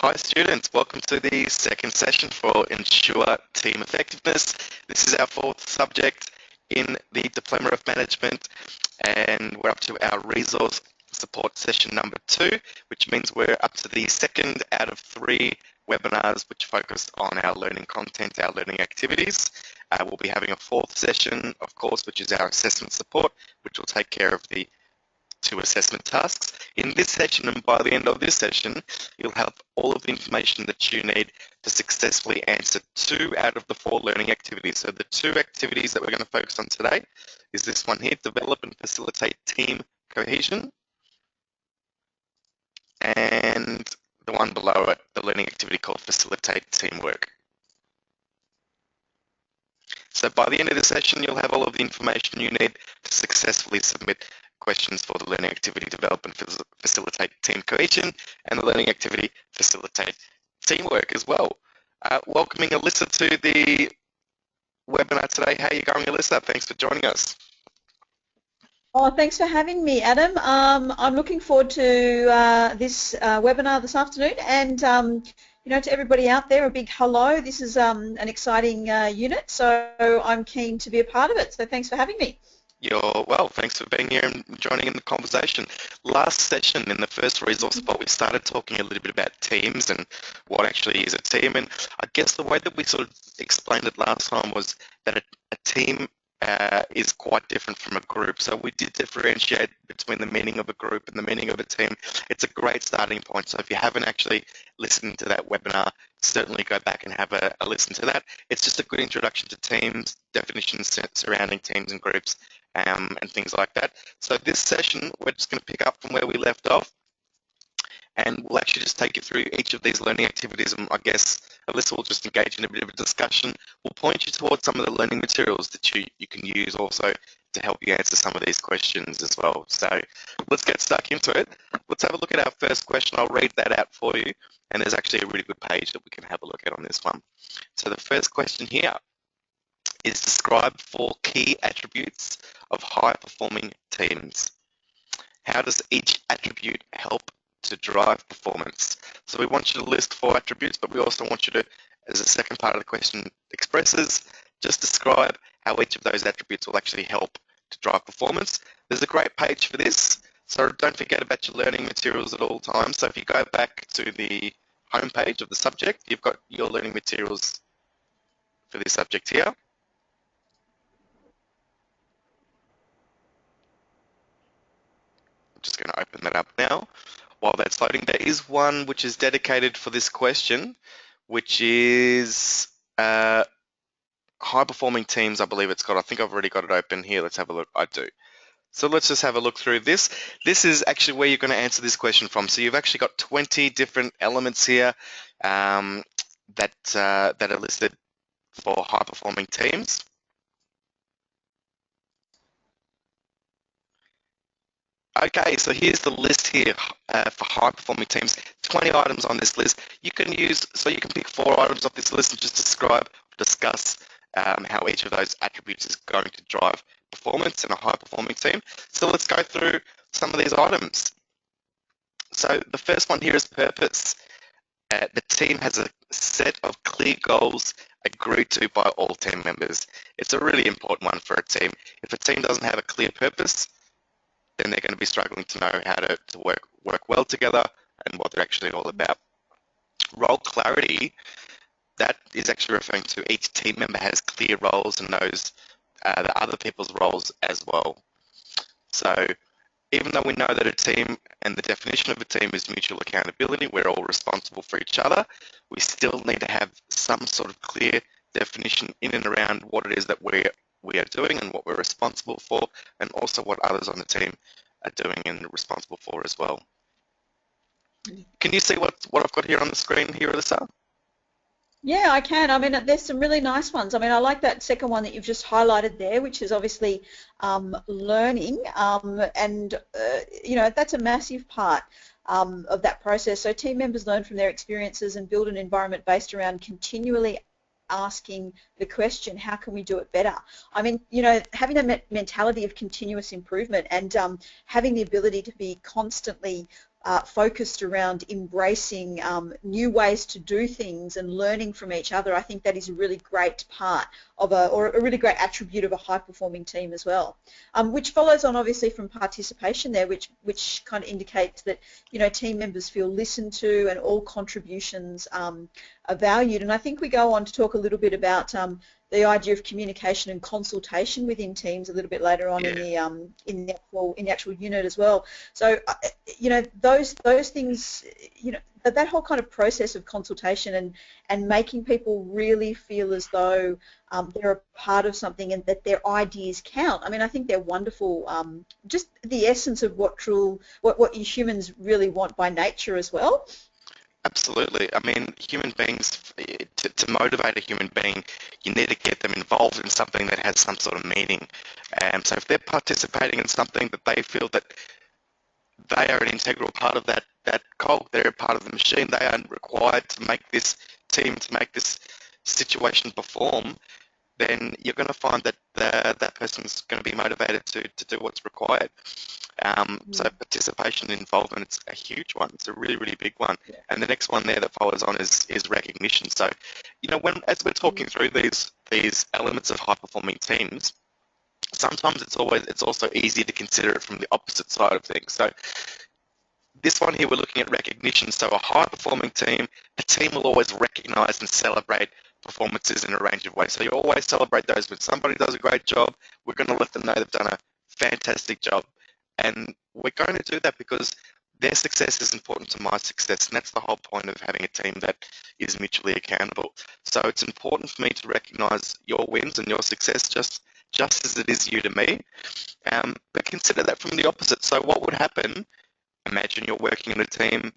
Hi students, welcome to the second session for Ensure Team Effectiveness. This is our fourth subject in the Diploma of Management, and we're up to our resource support session number 2, which means we're up to the second out of 3 webinars which focus on our learning content, our learning activities. We'll be having a fourth session, of course, which is our assessment support, which will take care of the 2 assessment tasks. In this session, and by the end of this session, you'll have all of the information that you need to successfully answer 2 out of the 4 learning activities. So the 2 activities that we're going to focus on today is this one here, develop and facilitate team cohesion, and the one below it, the learning activity called facilitate teamwork. So by the end of the session, you'll have all of the information you need to successfully submit questions for the learning activity develop and facilitate team cohesion, and the learning activity facilitate teamwork as well. Welcoming Alyssa to the webinar today. How are you going, Alyssa? Thanks for joining us. Oh, thanks for having me, Adam. I'm looking forward to this webinar this afternoon, and you know, to everybody out there, a big hello. This is an exciting unit, so I'm keen to be a part of it. So thanks for having me. You're well, thanks for being here and joining in the conversation. Last session in the first resource support, we started talking a little bit about teams and what actually is a team. And I guess the way that we sort of explained it last time was that a team is quite different from a group. So we did differentiate between the meaning of a group and the meaning of a team. It's a great starting point. So if you haven't actually listened to that webinar, certainly go back and have a listen to that. It's just a good introduction to teams, definitions surrounding teams and groups, and things like that. So this session, we're just going to pick up from where we left off, and we'll actually just take you through each of these learning activities, and I guess Alyssa will just engage in a bit of a discussion. We'll point you towards some of the learning materials that you can use also to help you answer some of these questions as well. So let's get stuck into it. Let's have a look at our first question. I'll read that out for you, and there's actually a really good page that we can have a look at on this one. So the first question here is describe 4 key attributes of high-performing teams. How does each attribute help to drive performance? So we want you to list 4 attributes, but we also want you to, as the second part of the question expresses, just describe how each of those attributes will actually help to drive performance. There's a great page for this, so don't forget about your learning materials at all times. So if you go back to the home page of the subject, you've got your learning materials for this subject here. I'm just going to open that up now. While that's loading, there is one which is dedicated for this question, which is high-performing teams, I believe it's got. I think I've already got it open here. Let's have a look. I do. So let's just have a look through this. This is actually where you're going to answer this question from. So you've actually got 20 different elements here that are listed for high-performing teams. Okay, so here's the list here for high-performing teams. 20 items on this list. You can pick 4 items off this list and just discuss how each of those attributes is going to drive performance in a high-performing team. So let's go through some of these items. So the first one here is purpose. The team has a set of clear goals agreed to by all team members. It's a really important one for a team. If a team doesn't have a clear purpose, then they're going to be struggling to know how to work well together and what they're actually all about. Role clarity, that is actually referring to each team member has clear roles and knows the other people's roles as well. So even though we know that a team and the definition of a team is mutual accountability, we're all responsible for each other, we still need to have some sort of clear definition in and around what it is that we are doing and what we're responsible for, and also what others on the team are doing and responsible for as well. Can you see what I've got here on the screen here, Alyssa? Yeah, I can. I mean, there's some really nice ones. I mean, I like that second one that you've just highlighted there, which is obviously learning, and you know, that's a massive part of that process. So team members learn from their experiences and build an environment based around continually asking the question, how can we do it better? I mean, you know, having that mentality of continuous improvement and having the ability to be constantly focused around embracing new ways to do things and learning from each other, I think that is a really great part of or a really great attribute of a high-performing team as well. Which follows on obviously from participation there, which kind of indicates that team members feel listened to and all contributions are valued. And I think we go on to talk a little bit about the idea of communication and consultation within teams a little bit later on in the actual unit as well. So those things, that whole kind of process of consultation and making people really feel as though they're a part of something and that their ideas count. I mean, I think they're wonderful. Just the essence of what humans really want by nature as well. Absolutely. I mean, human beings, to motivate a human being, you need to get them involved in something that has some sort of meaning. So if they're participating in something that they feel that they are an integral part of that cog, they're a part of the machine, they are required to make this team, to make this situation perform, then you're going to find that that person's going to be motivated to do what's required. So participation and involvement, it's a huge one. It's a really, really big one. Yeah. And the next one there that follows on is recognition. So, as we're talking through these elements of high-performing teams, sometimes it's also easy to consider it from the opposite side of things. So this one here, we're looking at recognition. So a high-performing team, a team will always recognize and celebrate performances in a range of ways. So you always celebrate those. When somebody does a great job, we're going to let them know they've done a fantastic job. And we're going to do that because their success is important to my success, and that's the whole point of having a team that is mutually accountable. So it's important for me to recognize your wins and your success just as it is you to me. But consider that from the opposite. So what would happen? Imagine you're working in a team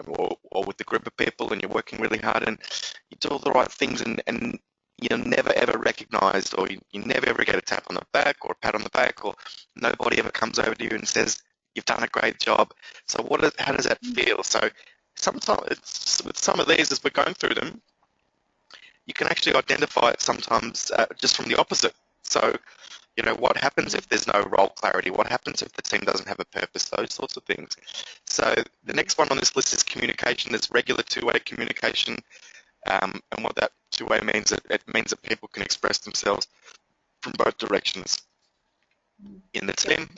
or with a group of people and you're working really hard and you do all the right things and you're never ever recognized, or you never ever get a tap on the back or a pat on the back, or nobody ever comes over to you and says you've done a great job. So how does that feel? So sometimes with some of these, as we're going through them, you can actually identify it sometimes just from the opposite. So what happens if there's no role clarity? What happens if the team doesn't have a purpose? Those sorts of things. So the next one on this list is communication. There's regular two-way communication. And what that two-way means, it means that people can express themselves from both directions in the team.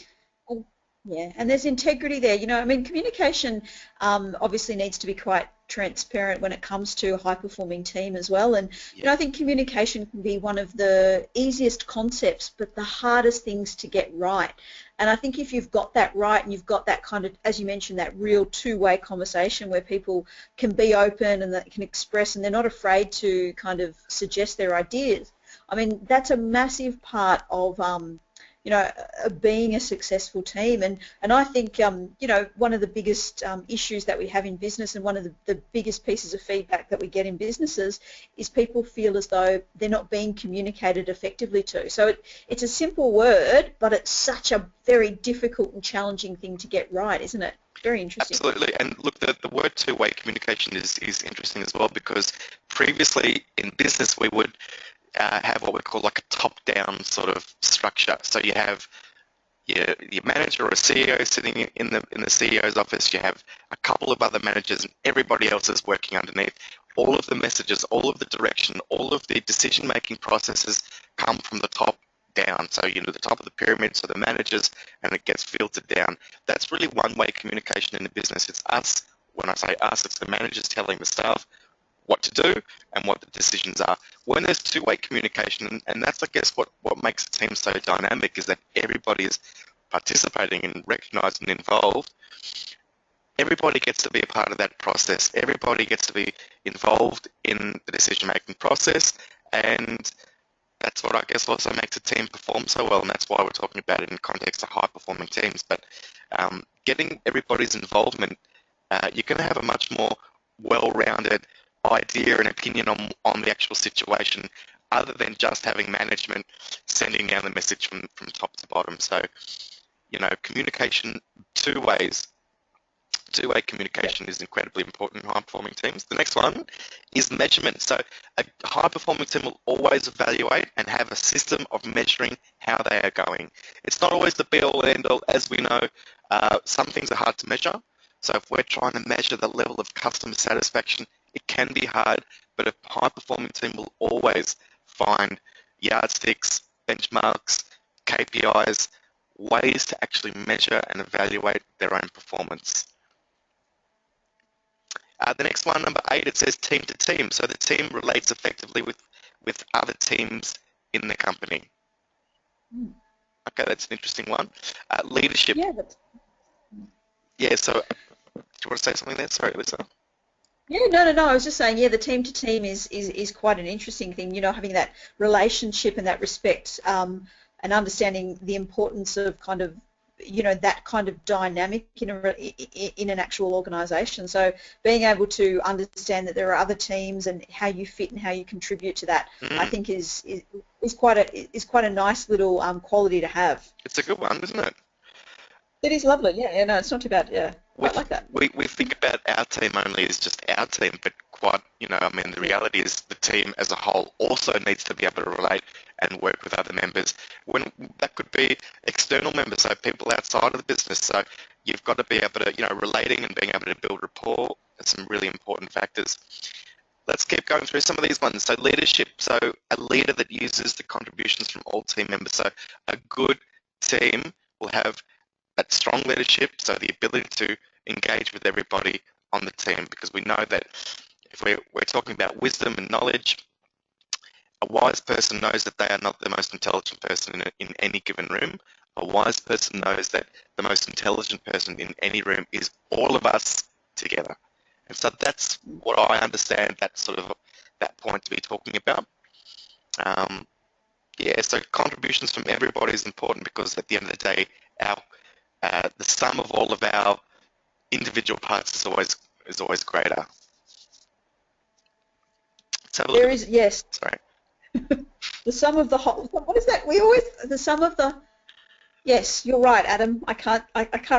Yeah, and there's integrity there. I mean, communication obviously needs to be quite transparent when it comes to a high-performing team as well. And I think communication can be one of the easiest concepts, but the hardest things to get right. And I think if you've got that right and you've got that kind of, as you mentioned, that real two-way conversation where people can be open and that can express and they're not afraid to kind of suggest their ideas, I mean, that's a massive part of being a successful team. And I think, one of the biggest issues that we have in business and one of the biggest pieces of feedback that we get in businesses is people feel as though they're not being communicated effectively to. So it's a simple word, but it's such a very difficult and challenging thing to get right, isn't it? Very interesting. Absolutely. And look, the word two-way communication is interesting as well, because previously in business we would have what we call like a top-down sort of structure. So you have your manager or a CEO sitting in the CEO's office. You have a couple of other managers, and everybody else is working underneath. All of the messages, all of the direction, all of the decision-making processes come from the top down. So the top of the pyramid, so the managers, and it gets filtered down. That's really one-way communication in the business. It's us. When I say us, it's the managers telling the staff what to do and what the decisions are. When there's two-way communication, and that's, I guess, what makes a team so dynamic, is that everybody is participating and recognised and involved. Everybody gets to be a part of that process. Everybody gets to be involved in the decision-making process, and that's what I guess also makes a team perform so well, and that's why we're talking about it in context of high-performing teams. But getting everybody's involvement, you're going to have a much more well-rounded idea and opinion on the actual situation, other than just having management sending down the message from top to bottom. So, communication two-way communication is incredibly important in high-performing teams. The next one is measurement. So a high-performing team will always evaluate and have a system of measuring how they are going. It's not always the be-all and end-all. As we know, some things are hard to measure. So if we're trying to measure the level of customer satisfaction, it can be hard, but a high-performing team will always find yardsticks, benchmarks, KPIs, ways to actually measure and evaluate their own performance. The next one, number 8, it says team to team. So the team relates effectively with other teams in the company. Okay, that's an interesting one. Leadership. Yeah, Yeah, so do you want to say something there? Sorry, Lisa. yeah, no. I was just saying, yeah, the team to team is quite an interesting thing. You know, having that relationship and that respect, and understanding the importance of kind of, you know, that kind of dynamic in an actual organisation. So being able to understand that there are other teams and how you fit and how you contribute to that, I think is quite a nice little quality to have. It's a good one, isn't it? It is lovely. Yeah, no, it's not too bad. Yeah, quite like that. We think about our team only as just our team, but quite, I mean, the reality is the team as a whole also needs to be able to relate and work with other members. When that could be external members, so people outside of the business. So you've got to be able to, relating and being able to build rapport are some really important factors. Let's keep going through some of these ones. So leadership, so a leader that uses the contributions from all team members. So a good team will have that strong leadership, so the ability to engage with everybody on the team, because we know that if we're talking about wisdom and knowledge, a wise person knows that they are not the most intelligent person in any given room. A wise person knows that the most intelligent person in any room is all of us together. And so that's what I understand that point to be talking about. Yeah, so contributions from everybody is important, because at the end of the day, the sum of all of our individual parts is always greater. Let's have a look There at is, yes. sorry. The sum of the whole. What is that? The sum of the. Yes, you're right, Adam. I can't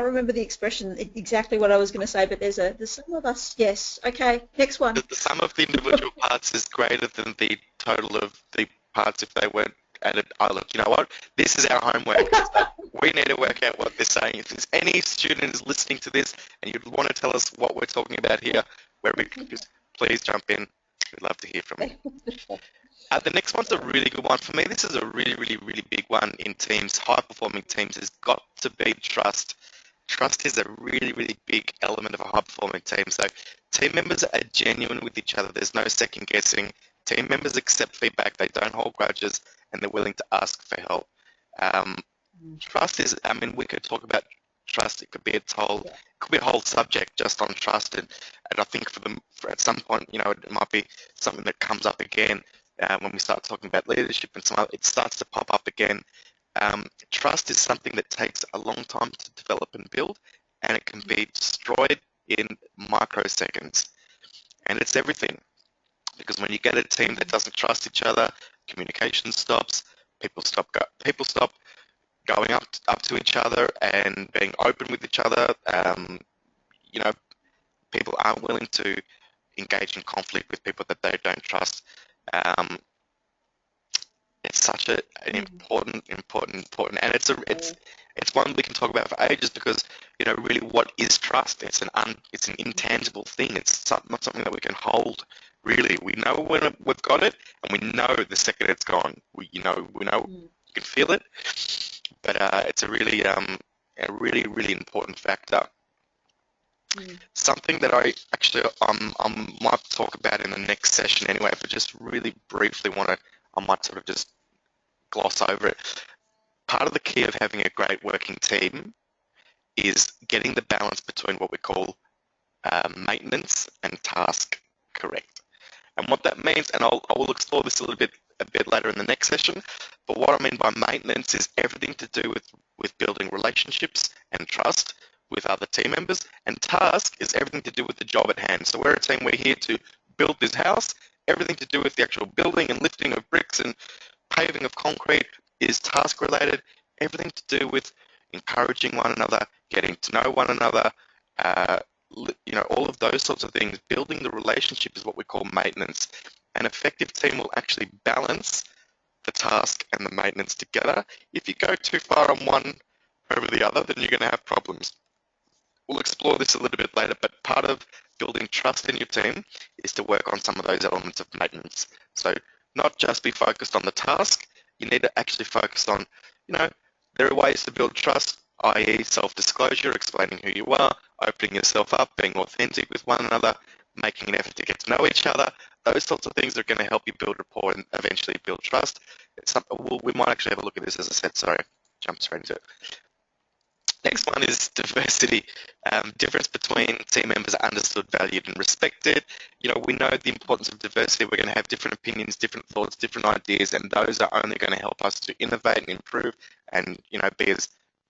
remember the expression exactly what I was going to say, but there's the sum of us. Yes. Okay. Next one. The sum of the individual parts is greater than the total of the parts if they weren't added. Oh, look, you know what? This is our homework. So we need to work out what they're saying. If there's any student is listening to this and you'd want to tell us what we're talking about here, where we confused, please jump in. We'd love to hear from you. The next one's a really good one for me. This is a really, really, really big one in teams, high-performing teams. Has got to be trust. Trust is a really, really big element of a high-performing team. So team members are genuine with each other. There's no second guessing. Team members accept feedback. They don't hold grudges, and they're willing to ask for help. Trust is, I mean, we could talk about trust. It could be a whole subject just on trust. And I think at some point, it might be something that comes up again. When we start talking about leadership and it starts to pop up again. Trust is something that takes a long time to develop and build, and it can be destroyed in microseconds. And it's everything, because when you get a team that doesn't trust each other, communication stops, people stop going up to each other and being open with each other. People aren't willing to engage in conflict with people that they don't trust. It's such an important, and it's one we can talk about for ages, because really, what is trust? It's an intangible thing. It's not something that we can hold. Really, we know when we've got it, and we know the second it's gone. We know you can feel it, but it's a really really important factor. Something that I actually might talk about in the next session anyway, but just really briefly I might sort of just gloss over it. Part of the key of having a great working team is getting the balance between what we call maintenance and task correct. And what that means, and I will explore this a bit later in the next session, but what I mean by maintenance is everything to do with building relationships and trust with other team members, and task is everything to do with the job at hand. So we're a team, we're here to build this house. Everything to do with the actual building and lifting of bricks and paving of concrete is task related. Everything to do with encouraging one another, getting to know one another, all of those sorts of things. Building the relationship is what we call maintenance. An effective team will actually balance the task and the maintenance together. If you go too far on one over the other, then you're going to have problems. we'll explore this a little bit later, but part of building trust in your team is to work on some of those elements of maintenance. So not just be focused on the task, you need to actually focus on, there are ways to build trust, i.e. self-disclosure, explaining who you are, opening yourself up, being authentic with one another, making an effort to get to know each other. Those sorts of things are going to help you build rapport and eventually build trust. We might actually have a look at this, as I said, sorry, jump straight into it. Next one is diversity. Difference between team members are understood, valued, and respected. We know the importance of diversity. We're going to have different opinions, different thoughts, different ideas, and those are only going to help us to innovate and improve and, be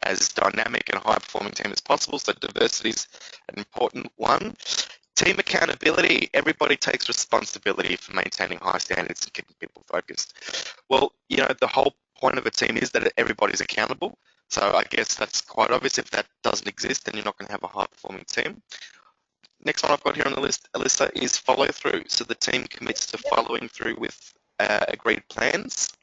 as dynamic and high-performing team as possible. So diversity is an important one. Team accountability. Everybody takes responsibility for maintaining high standards and keeping people focused. Well, the whole point of a team is that everybody's accountable. So I guess that's quite obvious. If that doesn't exist, then you're not going to have a high-performing team. Next one I've got here on the list, Alyssa, is follow-through. So the team commits to following through with agreed plans.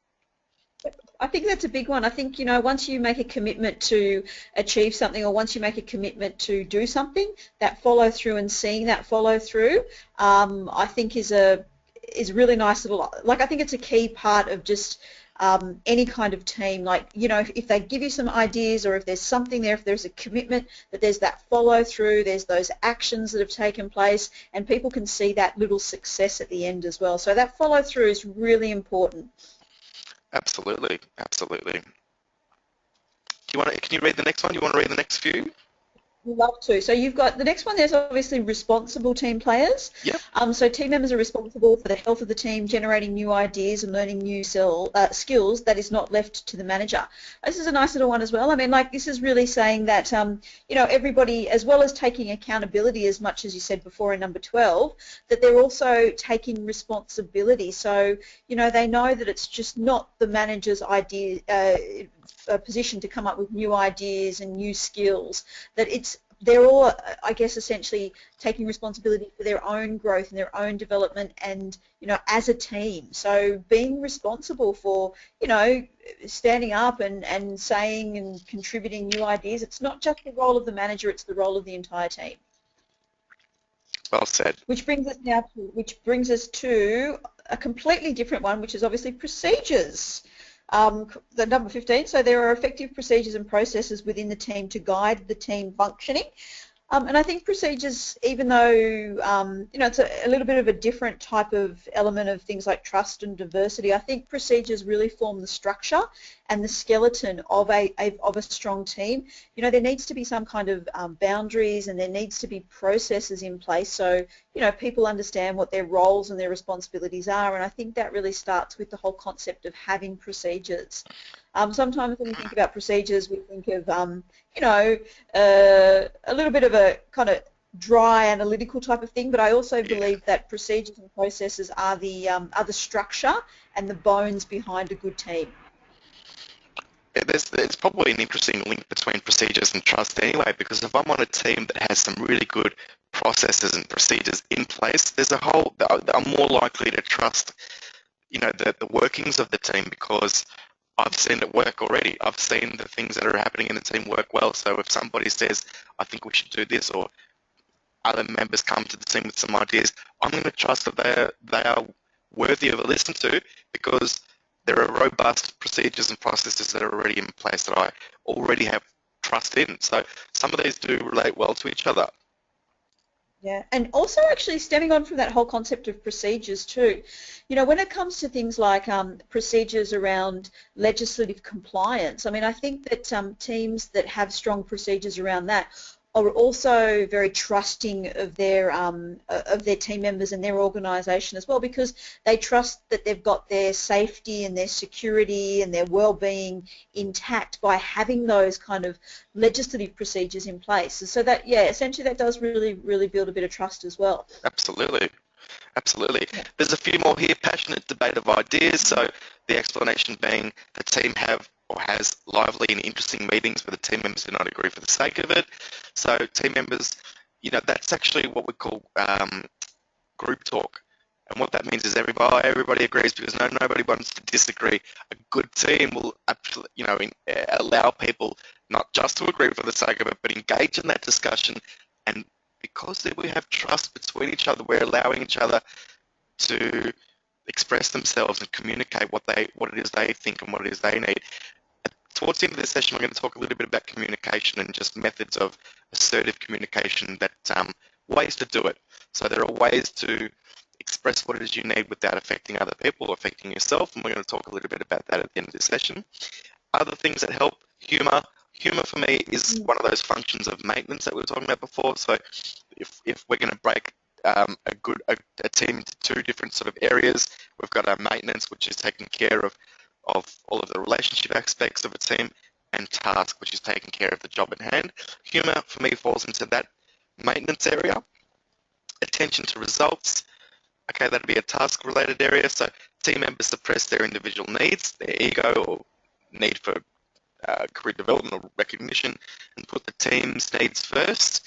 I think that's a big one. I think, once you make a commitment to achieve something, or once you make a commitment to do something, that follow through and seeing that follow through, I think is really nice little, I think it's a key part of just any kind of team. If they give you some ideas, or if there's something there, if there's a commitment, that there's that follow through, there's those actions that have taken place, and people can see that little success at the end as well. So that follow through is really important. Absolutely, absolutely. Can you read the next one? Do you want to read the next few? Love to. So you've got the next one. There's obviously responsible team players. Yep. So team members are responsible for the health of the team, generating new ideas and learning new skills that is not left to the manager. This is a nice little one as well. This is really saying that everybody, as well as taking accountability, as much as you said before in number 12, that they're also taking responsibility. So they know that it's just not the manager's idea. Position to come up with new ideas and new skills, that they're all, I guess, essentially taking responsibility for their own growth and their own development, and as a team. So being responsible for standing up and saying and contributing new ideas. It's not just the role of the manager, it's the role of the entire team. Well said. Which brings us to a completely different one, which is obviously procedures. The number 15, so there are effective procedures and processes within the team to guide the team functioning. And I think procedures, even though it's a little bit of a different type of element of things like trust and diversity, I think procedures really form the structure and the skeleton of a strong team. There needs to be some kind of boundaries, and there needs to be processes in place, so people understand what their roles and their responsibilities are. And I think that really starts with the whole concept of having procedures. Sometimes when we think about procedures, we think of, a little bit of a kind of dry analytical type of thing, but I also believe that procedures and processes are the structure and the bones behind a good team. There's probably an interesting link between procedures and trust anyway, because if I'm on a team that has some really good processes and procedures in place, I'm more likely to trust, the workings of the team, because I've seen it work already. I've seen the things that are happening in the team work well. So if somebody says, I think we should do this, or other members come to the team with some ideas, I'm going to trust that they are worthy of a listen to, because there are robust procedures and processes that are already in place that I already have trust in. So some of these do relate well to each other. Yeah, and also actually stemming on from that whole concept of procedures too, when it comes to things like procedures around legislative compliance, I think that teams that have strong procedures around that are also very trusting of their team members and their organisation as well, because they trust that they've got their safety and their security and their well-being intact by having those kind of legislative procedures in place. So that, essentially that does really, really build a bit of trust as well. Absolutely. Absolutely. Yeah. There's a few more here. Passionate debate of ideas. So the explanation being the team has lively and interesting meetings where the team members do not agree for the sake of it. So team members, that's actually what we call group talk. And what that means is everybody agrees because nobody wants to disagree. A good team will actually, allow people not just to agree for the sake of it, but engage in that discussion. And because we have trust between each other, we're allowing each other to express themselves and communicate what it is they think and what it is they need. Towards the end of this session, we're going to talk a little bit about communication and just methods of assertive communication, that ways to do it. So there are ways to express what it is you need without affecting other people or affecting yourself, and we're going to talk a little bit about that at the end of this session. Other things that help: humor. Humor for me is one of those functions of maintenance that we were talking about before. So if we're going to break a team into two different sort of areas, we've got our maintenance, which is taking care of all of the relationship aspects of a team, and task, which is taking care of the job at hand. Humor for me falls into that maintenance area. Attention to results. Okay, that'd be a task-related area. So team members suppress their individual needs, their ego or need for career development or recognition, and put the team's needs first.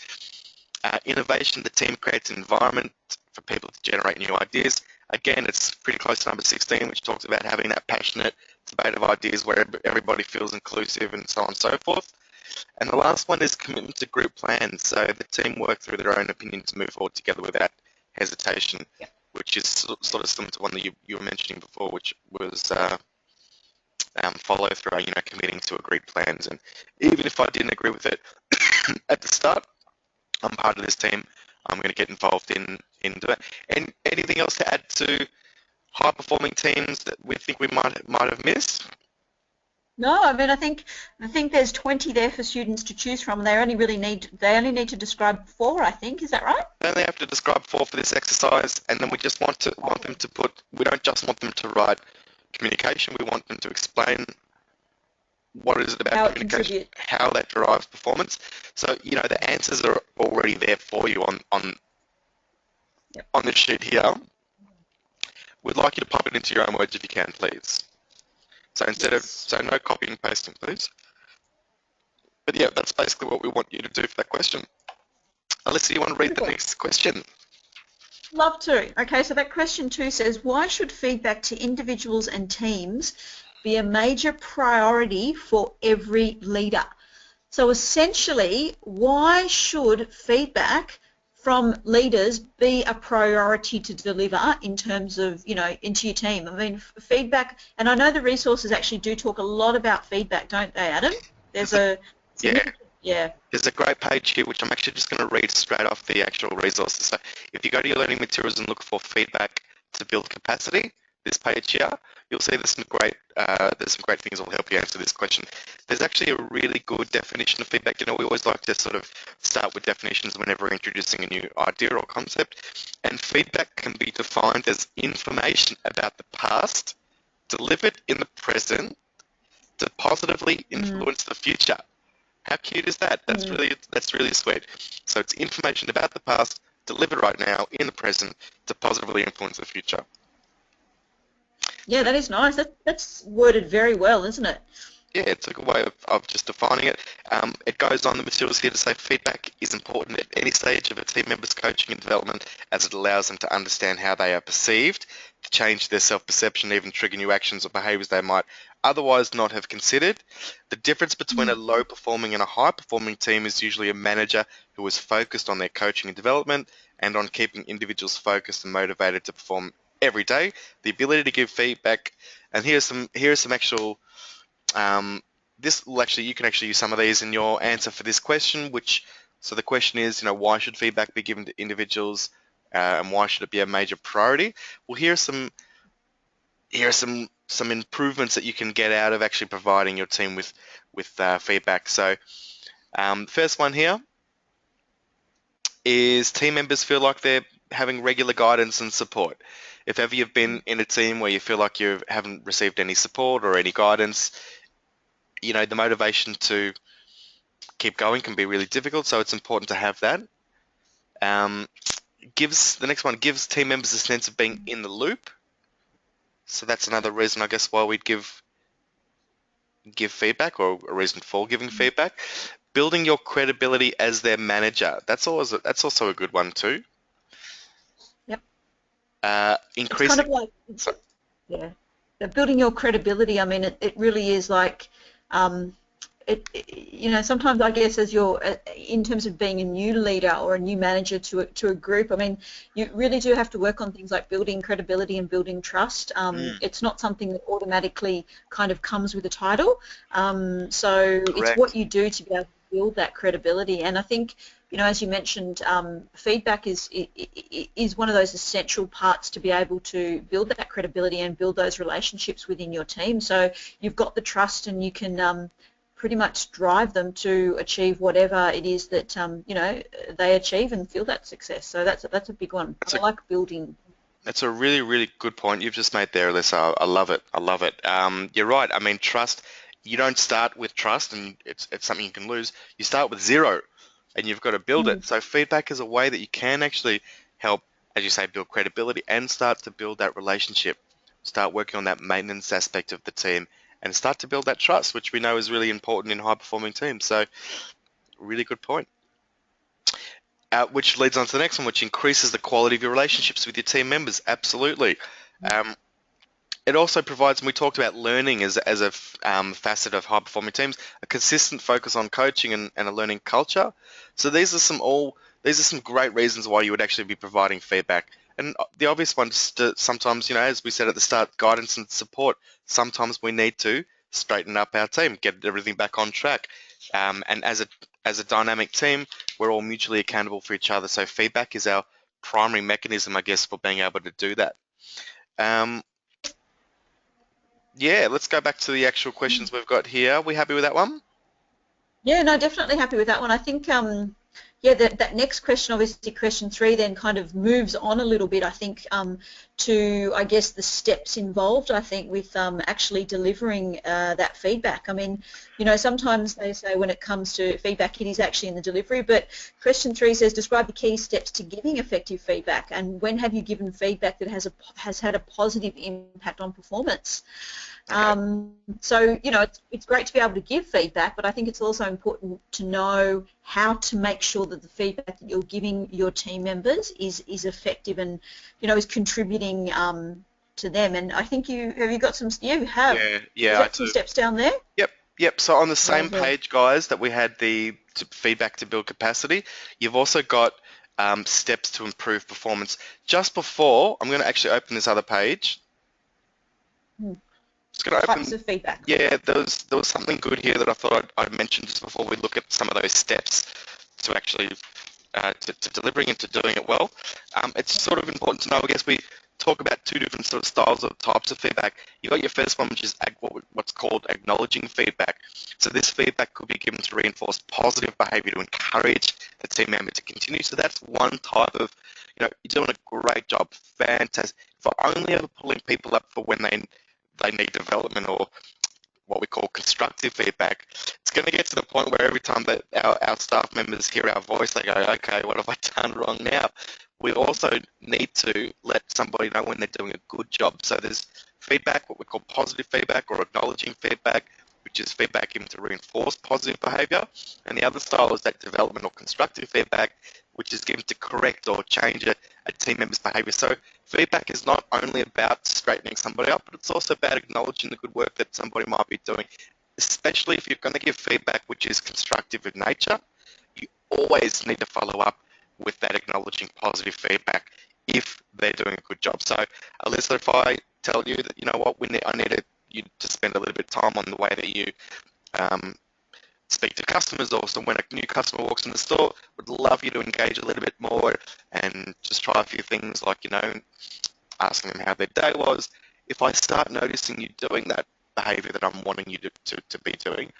Innovation, the team creates an environment for people to generate new ideas. Again, it's pretty close to number 16, which talks about having that passionate debate of ideas where everybody feels inclusive and so on and so forth. And the last one is commitment to group plans. So the team work through their own opinion to move forward together without hesitation, which is sort of similar to one that you were mentioning before, which was follow through, committing to agreed plans. And even if I didn't agree with it at the start, I'm part of this team. I'm going to get involved in it. And anything else to add to high performing teams that we think we might have missed? No, I mean I think there's 20 there for students to choose from. They only need to describe 4. I think, is that right? They only have to describe 4 for this exercise, and then we just want them to put. We don't just want them to write communication. We want them to explain what is it about communication, how that drives performance. So the answers are already there for you on this sheet here. We'd like you to pop it into your own words if you can, please. So no copying and pasting, please. But yeah, that's basically what we want you to do for that question. Alyssa, you want to read the next question? Love to. Okay, so that question 2 says, why should feedback to individuals and teams be a major priority for every leader? So essentially, why should feedback from leaders be a priority to deliver in terms of, into your team? I mean, feedback, and I know the resources actually do talk a lot about feedback, don't they, Adam? There's There's a great page here, which I'm actually just going to read straight off the actual resources. So if you go to your learning materials and look for feedback to build capacity, this page here, you'll see there's some great things that will help you answer this question. There's actually a really good definition of feedback. We always like to sort of start with definitions whenever we're introducing a new idea or concept. And feedback can be defined as information about the past delivered in the present to positively influence the future. How cute is that? That's really sweet. So it's information about the past delivered right now in the present to positively influence the future. Yeah, that is nice. That's worded very well, isn't it? Yeah, it's a good way of just defining it. It goes on, the materials here to say feedback is important at any stage of a team member's coaching and development, as it allows them to understand how they are perceived, to change their self-perception, even trigger new actions or behaviours they might otherwise not have considered. The difference between a low-performing and a high-performing team is usually a manager who is focused on their coaching and development and on keeping individuals focused and motivated to perform every day. The ability to give feedback, and here are some actual you can actually use some of these in your answer for this question, so the question is, why should feedback be given to individuals and why should it be a major priority? Well, here are some improvements that you can get out of actually providing your team with feedback. So the first one here is team members feel like they're having regular guidance and support. If ever you've been in a team where you feel like you haven't received any support or any guidance, the motivation to keep going can be really difficult, so it's important to have that. The next one gives team members a sense of being in the loop. So that's another reason, I guess, why we'd give feedback, or a reason for giving feedback. Building your credibility as their manager. That's also a good one too. Yep. It's kind Increasing. of like, So, yeah, building your credibility. I mean, it really is like, um, sometimes I guess as you're in terms of being a new leader or a new manager to a group, I mean, you really do have to work on things like building credibility and building trust. mm, It's not something that automatically kind of comes with a title. So it's what correct. you do to be able to build that credibility. And I think, as you mentioned, feedback is one of those essential parts to be able to build that credibility and build those relationships within your team. So you've got the trust and you can pretty much drive them to achieve whatever it is that they achieve and feel that success. So that's a big one. That's I a like building. That's a really, really good point you've just made there, Alyssa. I love it. I love it. You're right. I mean, trust, you don't start with trust and it's something you can lose. You start with zero and you've got to build it. Mm. So feedback is a way that you can actually help, as you say, build credibility and start to build that relationship. Start working on that maintenance aspect of the team and start to build that trust, which we know is really important in high-performing teams. So really good point. Which leads on to the next one, which increases the quality of your relationships with your team members. Absolutely. Um, It also provides, and we talked about learning as a facet of high performing teams, a consistent focus on coaching and a learning culture. So these are some great reasons why you would actually be providing feedback. And the obvious ones to sometimes, as we said at the start, guidance and support. Sometimes we need to straighten up our team, get everything back on track. And as a dynamic team, we're all mutually accountable for each other. So feedback is our primary mechanism, I guess, for being able to do that. Um, Yeah, let's go back to the actual questions we've got here. Are we happy with that one? Yeah, no, definitely happy with that one. I think, yeah, that next question, obviously question 3, then kind of moves on a little bit, I think, to, I guess, the steps involved, I think, with actually delivering that feedback. I mean, sometimes they say when it comes to feedback, it is actually in the delivery, but question 3 says, describe the key steps to giving effective feedback, and when have you given feedback that has had a positive impact on performance? Okay. So, it's great to be able to give feedback, but I think it's also important to know how to make sure that the feedback that you're giving your team members is effective and, is contributing to them. And I think you got some, you have. Yeah, Is I that some do. steps down there? Yep. So on the same Lovely. page, guys, that we had feedback to build capacity, you've also got steps to improve performance. Just before, I'm going to actually open this other page. Hmm. Just going to Types open. of feedback. Yeah, there was something good here that I thought I'd mention just before we look at some of those steps to actually to delivering and to doing it well. It's sort of important to know, I guess we talk about two different sort of styles or types of feedback. You've got your first one, which is what's called acknowledging feedback. So this feedback could be given to reinforce positive behavior to encourage the team member to continue. So that's one type of, you're doing a great job, fantastic. For only ever pulling people up for when they need development or what we call constructive feedback, it's going to get to the point where every time that our staff members hear our voice, they go, okay, what have I done wrong now? We also need to let somebody know when they're doing a good job. So there's feedback, what we call positive feedback or acknowledging feedback, which is feedback given to reinforce positive behavior. And the other style is that development or constructive feedback, which is given to correct or change a team member's behavior. So feedback is not only about straightening somebody up, but it's also about acknowledging the good work that somebody might be doing, especially if you're going to give feedback which is constructive in nature. You always need to follow up with that acknowledging positive feedback if they're doing a good job. So, Alyssa, if I tell you that, I need you to spend a little bit of time on the way that you um, speak to customers, also when a new customer walks in the store, would love you to engage a little bit more and just try a few things like, asking them how their day was. If I start noticing you doing that behavior that I'm wanting you to be doing,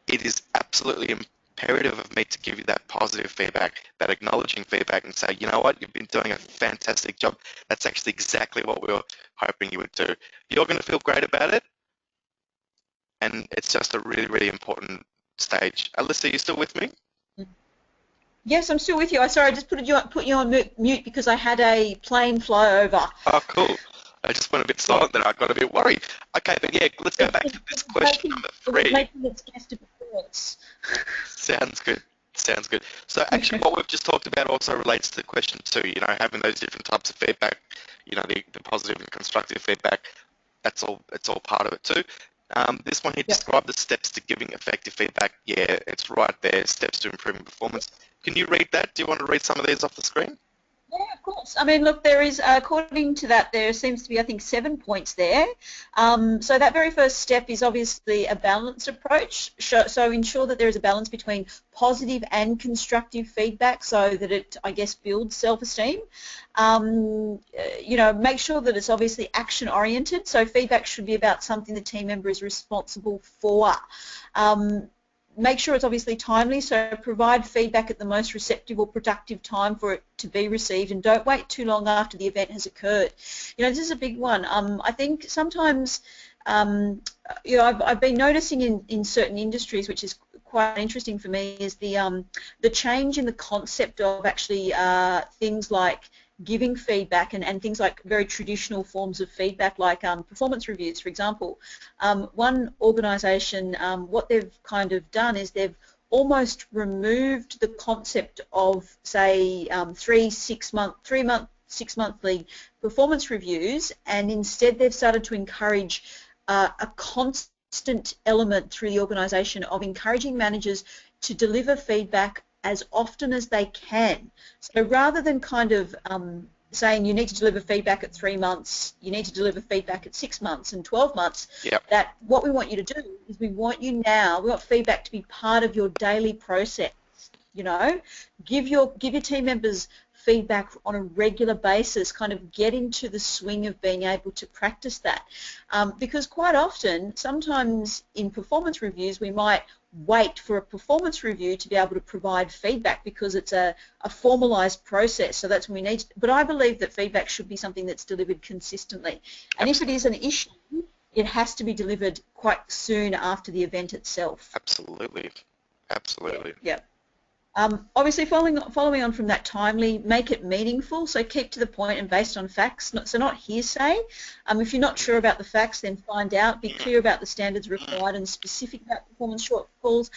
it is absolutely imperative of me to give you that positive feedback, that acknowledging feedback and say, you know what, you've been doing a fantastic job. That's actually exactly what we were hoping you would do. You're going to feel great about it, and it's just a really, really important stage. Alyssa, are you still with me? Yes, I'm still with you. Sorry, I just put you on mute because I had a plane fly over. Oh, cool. I just went a bit Yeah. silent there. I got a bit worried. Okay, but yeah, let's go It back was, to it this was question making number it was three. making its guest appearance. Sounds good. Sounds good. So actually what we've just talked about also relates to question two, having those different types of feedback, the positive and constructive feedback, it's all part of it too. This one here, Yep. describe the steps to giving effective feedback. Yeah, it's right there, steps to improving performance. Can you read that? Do you want to read some of these off the screen? Yeah, of course. I mean, look, there is, according to that, there seems to be, I think, 7 points there. So that very first step is obviously a balanced approach. So ensure that there is a balance between positive and constructive feedback so that it, I guess, builds self-esteem. Make sure that it's obviously action-oriented. So feedback should be about something the team member is responsible for. Make sure it's obviously timely, so provide feedback at the most receptive or productive time for it to be received, and don't wait too long after the event has occurred. This is a big one. I think sometimes, I've been noticing in certain industries, which is quite interesting for me, is the change in the concept of actually things like giving feedback and things like very traditional forms of feedback, like performance reviews, for example. One organisation, what they've kind of done is they've almost removed the concept of, say, 6-monthly performance reviews, and instead they've started to encourage a constant element through the organisation of encouraging managers to deliver feedback as often as they can. So rather than kind of saying you need to deliver feedback at 3 months, you need to deliver feedback at 6 months and 12 months, Yep. that what we want you to do is we want feedback to be part of your daily process. Give your team members feedback on a regular basis, kind of get into the swing of being able to practice that. Because quite often, sometimes in performance reviews, we might wait for a performance review to be able to provide feedback because it's a formalised process. So that's when we need to, but I believe that feedback should be something that's delivered consistently. And if it is an issue, it has to be delivered quite soon after the event itself. Absolutely. Absolutely. Yeah. Obviously, following on from that, timely, make it meaningful, so keep to the point and based on facts, so not hearsay. If you're not sure about the facts, then find out, be clear about the standards required and specific about performance shortfalls.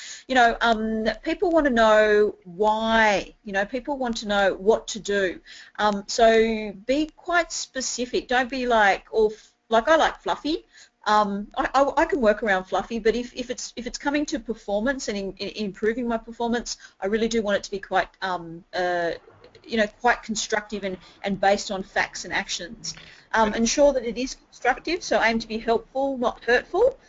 People want to know why, people want to know what to do. So be quite specific. Don't be like, I like fluffy. I can work around fluffy, but if it's coming to performance and in improving my performance, I really do want it to be quite quite constructive and based on facts and actions. Ensure that it is constructive, so aim to be helpful, not hurtful.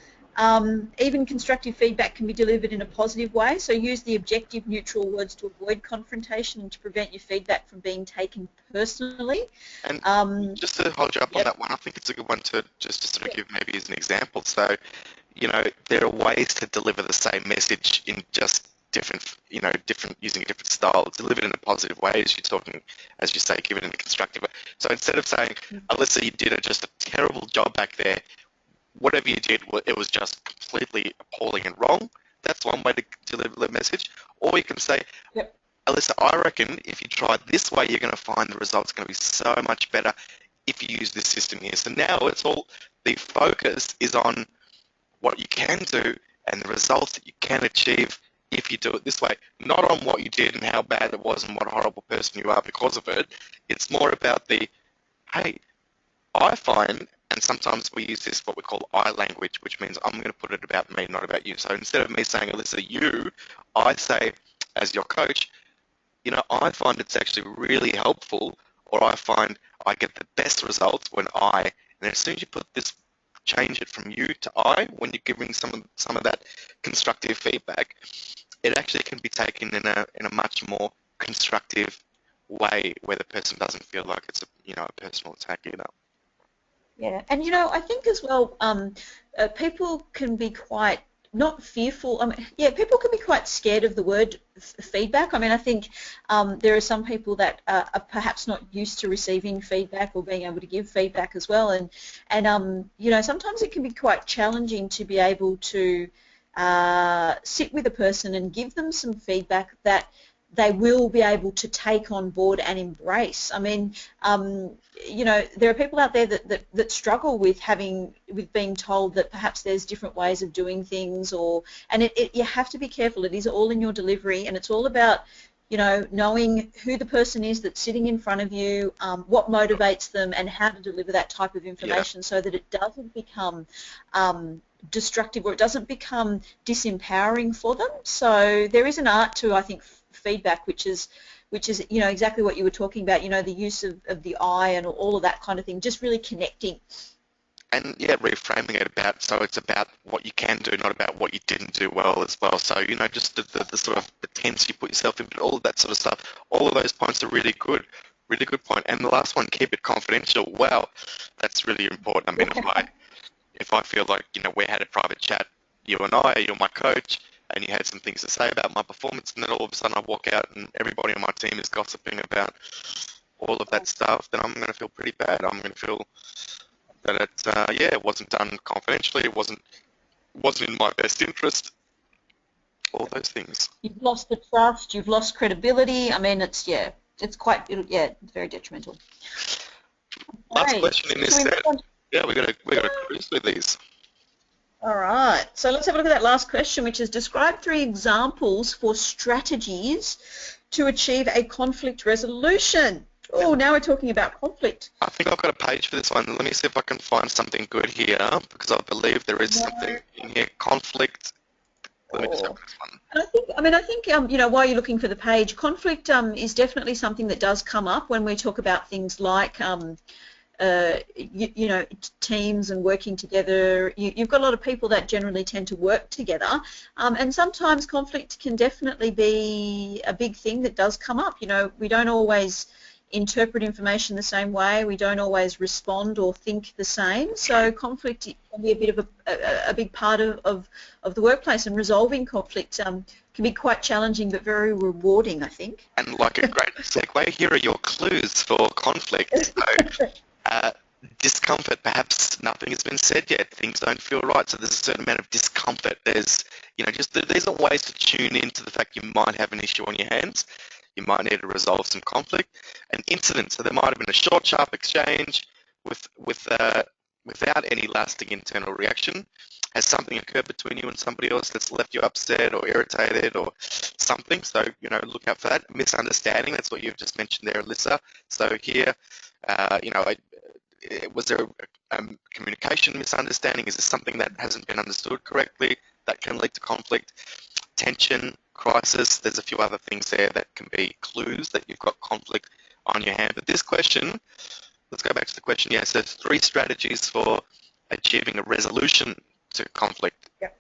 Even constructive feedback can be delivered in a positive way, so use the objective, neutral words to avoid confrontation and to prevent your feedback from being taken personally. And just to hold you up on that one, I think it's a good one to just to sort of give maybe as an example. So, there are ways to deliver the same message in just different using a different style. It's delivered in a positive way, as you say, give it in a constructive way. So instead of saying, Alyssa, you did just a terrible job back there, whatever you did, it was just completely appalling and wrong. That's one way to deliver the message. Or you can say, Alyssa, I reckon if you try this way, you're going to find the results going to be so much better if you use this system here. So now the focus is on what you can do and the results that you can achieve if you do it this way, not on what you did and how bad it was and what a horrible person you are because of it. It's more about hey, I find, and sometimes we use this, what we call I language, which means I'm going to put it about me, not about you. So instead of me saying, Alyssa, you, I say, as your coach, I find it's actually really helpful, or I find I get the best results when and as soon as you change it from you to I, when you're giving some of that constructive feedback, it actually can be taken in a much more constructive way where the person doesn't feel like it's a personal attack either. Yeah, and I think as well, people can be quite not fearful. People can be quite scared of the word feedback. I think there are some people that are perhaps not used to receiving feedback or being able to give feedback as well, and sometimes it can be quite challenging to be able to sit with a person and give them some feedback that they will be able to take on board and embrace. I mean, you know, there are people out there that struggle with being told that perhaps there's different ways of doing things, and you have to be careful. It is all in your delivery, and it's all about, you know, knowing who the person is that's sitting in front of you, what motivates them, and how to deliver that type of information so that it doesn't become destructive, or it doesn't become disempowering for them. So there is an art to, I think, feedback, which is, you know, exactly what you were talking about, you know, the use of the eye and all of that kind of thing, just really connecting. And yeah, reframing it about, so it's about what you can do, not about what you didn't do well as well. So, you know, just the sort of the tense you put yourself in, all of that sort of stuff, all of those points are really good point. And the last one, keep it confidential. Wow, that's really important. I mean, if I feel like, you know, we had a private chat, you and I, you're my coach, and you had some things to say about my performance, and then all of a sudden I walk out and everybody on my team is gossiping about all of that stuff, then I'm going to feel pretty bad. I'm going to feel that it wasn't done confidentially, it wasn't in my best interest, all those things. You've lost the trust, you've lost credibility. I mean, it's very detrimental. Last question in this set. Yeah, we got to cruise with these. All right, so let's have a look at that last question, which is describe 3 examples for strategies to achieve a conflict resolution. Oh, now we're talking about conflict. I think I've got a page for this one. Let me see if I can find something good here, because I believe there is something in here. Conflict. Let me just go for this one. And I think you know, while you're looking for the page, conflict is definitely something that does come up when we talk about things like you know, teams and working together. You've got a lot of people that generally tend to work together, and sometimes conflict can definitely be a big thing that does come up. You know, we don't always interpret information the same way, we don't always respond or think the same, so conflict can be a bit of a big part of the workplace, and resolving conflict can be quite challenging but very rewarding, I think. And like a great segue, here are your clues for conflict. So, discomfort, perhaps nothing has been said yet, things don't feel right, so there's a certain amount of discomfort. There's, you know, just these are ways to tune into the fact you might have an issue on your hands, you might need to resolve some conflict. An incident, so there might have been a short, sharp exchange without any lasting internal reaction. Has something occurred between you and somebody else that's left you upset or irritated or something? So, you know, look out for that. Misunderstanding, that's what you've just mentioned there, Alyssa. So here, you know, was there a communication misunderstanding? Is there something that hasn't been understood correctly that can lead to conflict? Tension, crisis, there's a few other things there that can be clues that you've got conflict on your hand. But this question, let's go back to the question. Yeah, so 3 strategies for achieving a resolution to conflict. Yep.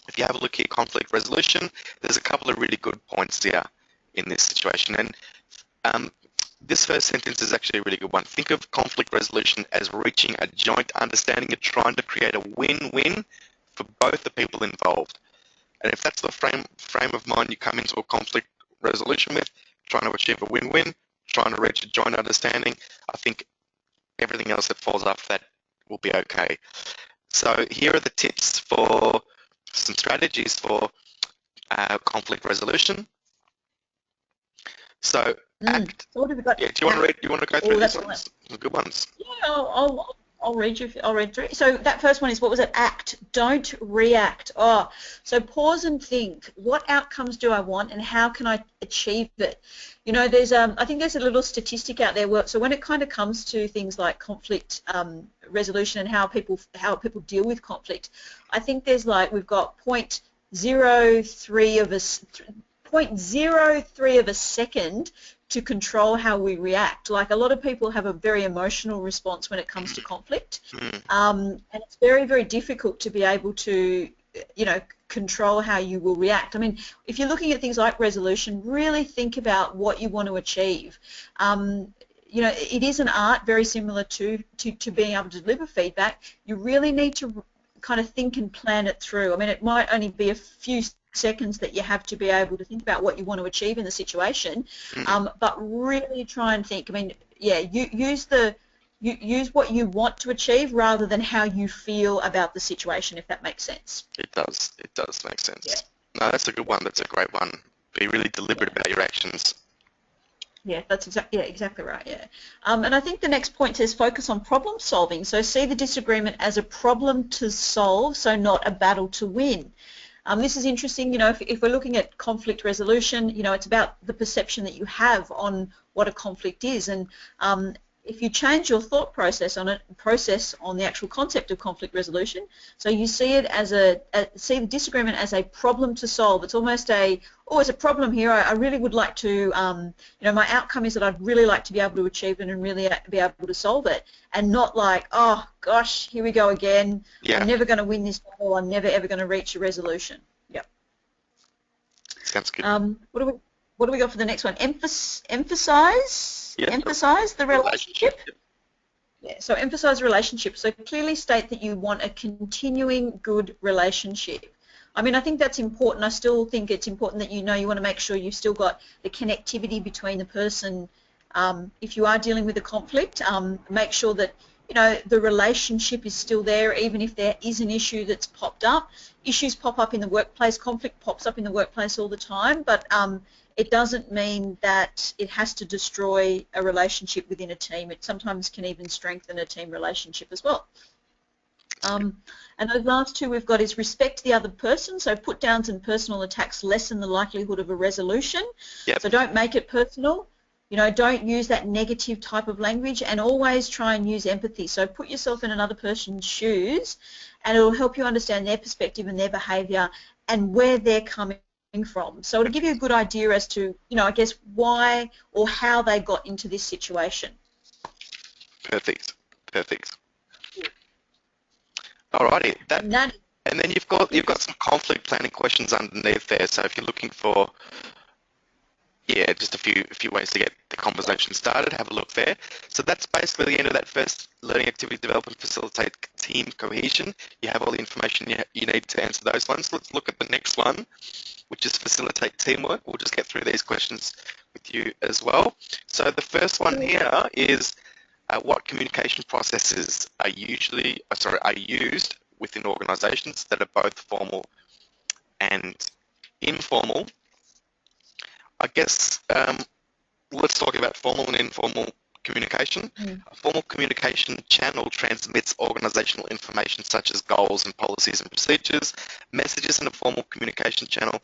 If you have a look here, conflict resolution, there's a couple of really good points here in this situation. And this first sentence is actually a really good one. Think of conflict resolution as reaching a joint understanding. You're trying to create a win-win for both the people involved. And if that's the frame of mind you come into a conflict resolution with, trying to achieve a win-win, trying to reach a joint understanding, I think everything else that falls after that will be okay. So here are the tips for some strategies for conflict resolution. So act. So what have we got? Yeah, do you want to go through these ones? The good ones. Yeah, I'll read through. So that first one is, what was it? Act, don't react. Oh, so pause and think. What outcomes do I want, and how can I achieve it? You know, there's I think there's a little statistic out there. So when it kind of comes to things like conflict resolution and how people deal with conflict, I think there's like we've got 0.03 of a second to control how we react. Like a lot of people have a very emotional response when it comes to conflict, and it's very, very difficult to be able to, you know, control how you will react. I mean, if you're looking at things like resolution, really think about what you want to achieve. You know, it is an art very similar to being able to deliver feedback. You really need to kind of think and plan it through. I mean, it might only be a few seconds that you have to be able to think about what you want to achieve in the situation, but really try and think. I mean, yeah, use what you want to achieve rather than how you feel about the situation, if that makes sense. It does make sense. Yeah. No, that's a good one. That's a great one. Be really deliberate Yeah. about your actions. Yeah, that's exactly right. Yeah, and I think the next point says focus on problem solving. So see the disagreement as a problem to solve, so not a battle to win. This is interesting. You know, if we're looking at conflict resolution, you know, it's about the perception that you have on what a conflict is, and if you change your thought process on the actual concept of conflict resolution, so you see it as see the disagreement as a problem to solve. It's almost it's a problem here. I really would like to, you know, my outcome is that I'd really like to be able to achieve it and really be able to solve it, and not like, oh gosh, here we go again. Yeah, I'm never going to win this battle. I'm never ever going to reach a resolution. Yep. sounds good. What do we got for the next one? Emphasize Yeah, the relationship. Yep. Yeah, so emphasize relationship. So clearly state that you want a continuing good relationship. I mean, I think that's important. I still think it's important that you know you want to make sure you've still got the connectivity between the person. If you are dealing with a conflict, make sure that, you know, the relationship is still there, even if there is an issue that's popped up. Issues pop up in the workplace, conflict pops up in the workplace all the time, but it doesn't mean that it has to destroy a relationship within a team. It sometimes can even strengthen a team relationship as well. And those last two we've got is respect the other person. So put downs and personal attacks lessen the likelihood of a resolution. Yep. So don't make it personal. You know, don't use that negative type of language, and always try and use empathy. So put yourself in another person's shoes, and it will help you understand their perspective and their behaviour and where they're coming from. So it'll give you a good idea as to, you know, I guess why or how they got into this situation. Perfect. Alrighty. And that, And then you've got some conflict planning questions underneath there. So if you're looking for just a few ways to get the conversation started, have a look there. So that's basically the end of that first learning activity development facilitate team cohesion. You have all the information you need to answer those ones. Let's look at the next one, which is facilitate teamwork. We'll just get through these questions with you as well. So the first one here is what communication processes are used within organisations that are both formal and informal. I guess let's talk about formal and informal communication. A formal communication channel transmits organisational information such as goals and policies and procedures. Messages in a formal communication channel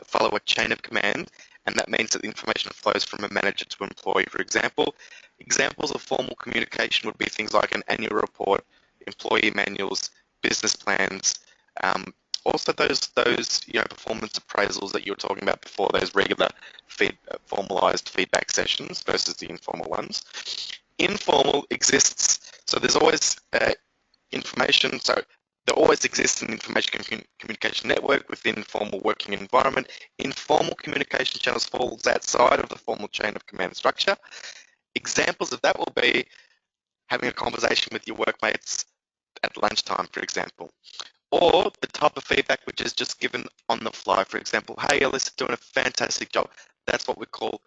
follow a chain of command, and that means that the information flows from a manager to employee, for example. Examples of formal communication would be things like an annual report, employee manuals, business plans, also those performance appraisals that you were talking about before, those regular formalized feedback sessions versus the informal ones. Informal exists, so there's always information, so there always exists an information communication network within formal working environment. Informal communication channels falls outside of the formal chain of command structure. Examples of that will be having a conversation with your workmates at lunchtime, for example, or the type of feedback which is just given on the fly. For example, hey, Alyssa, doing a fantastic job. That's what we call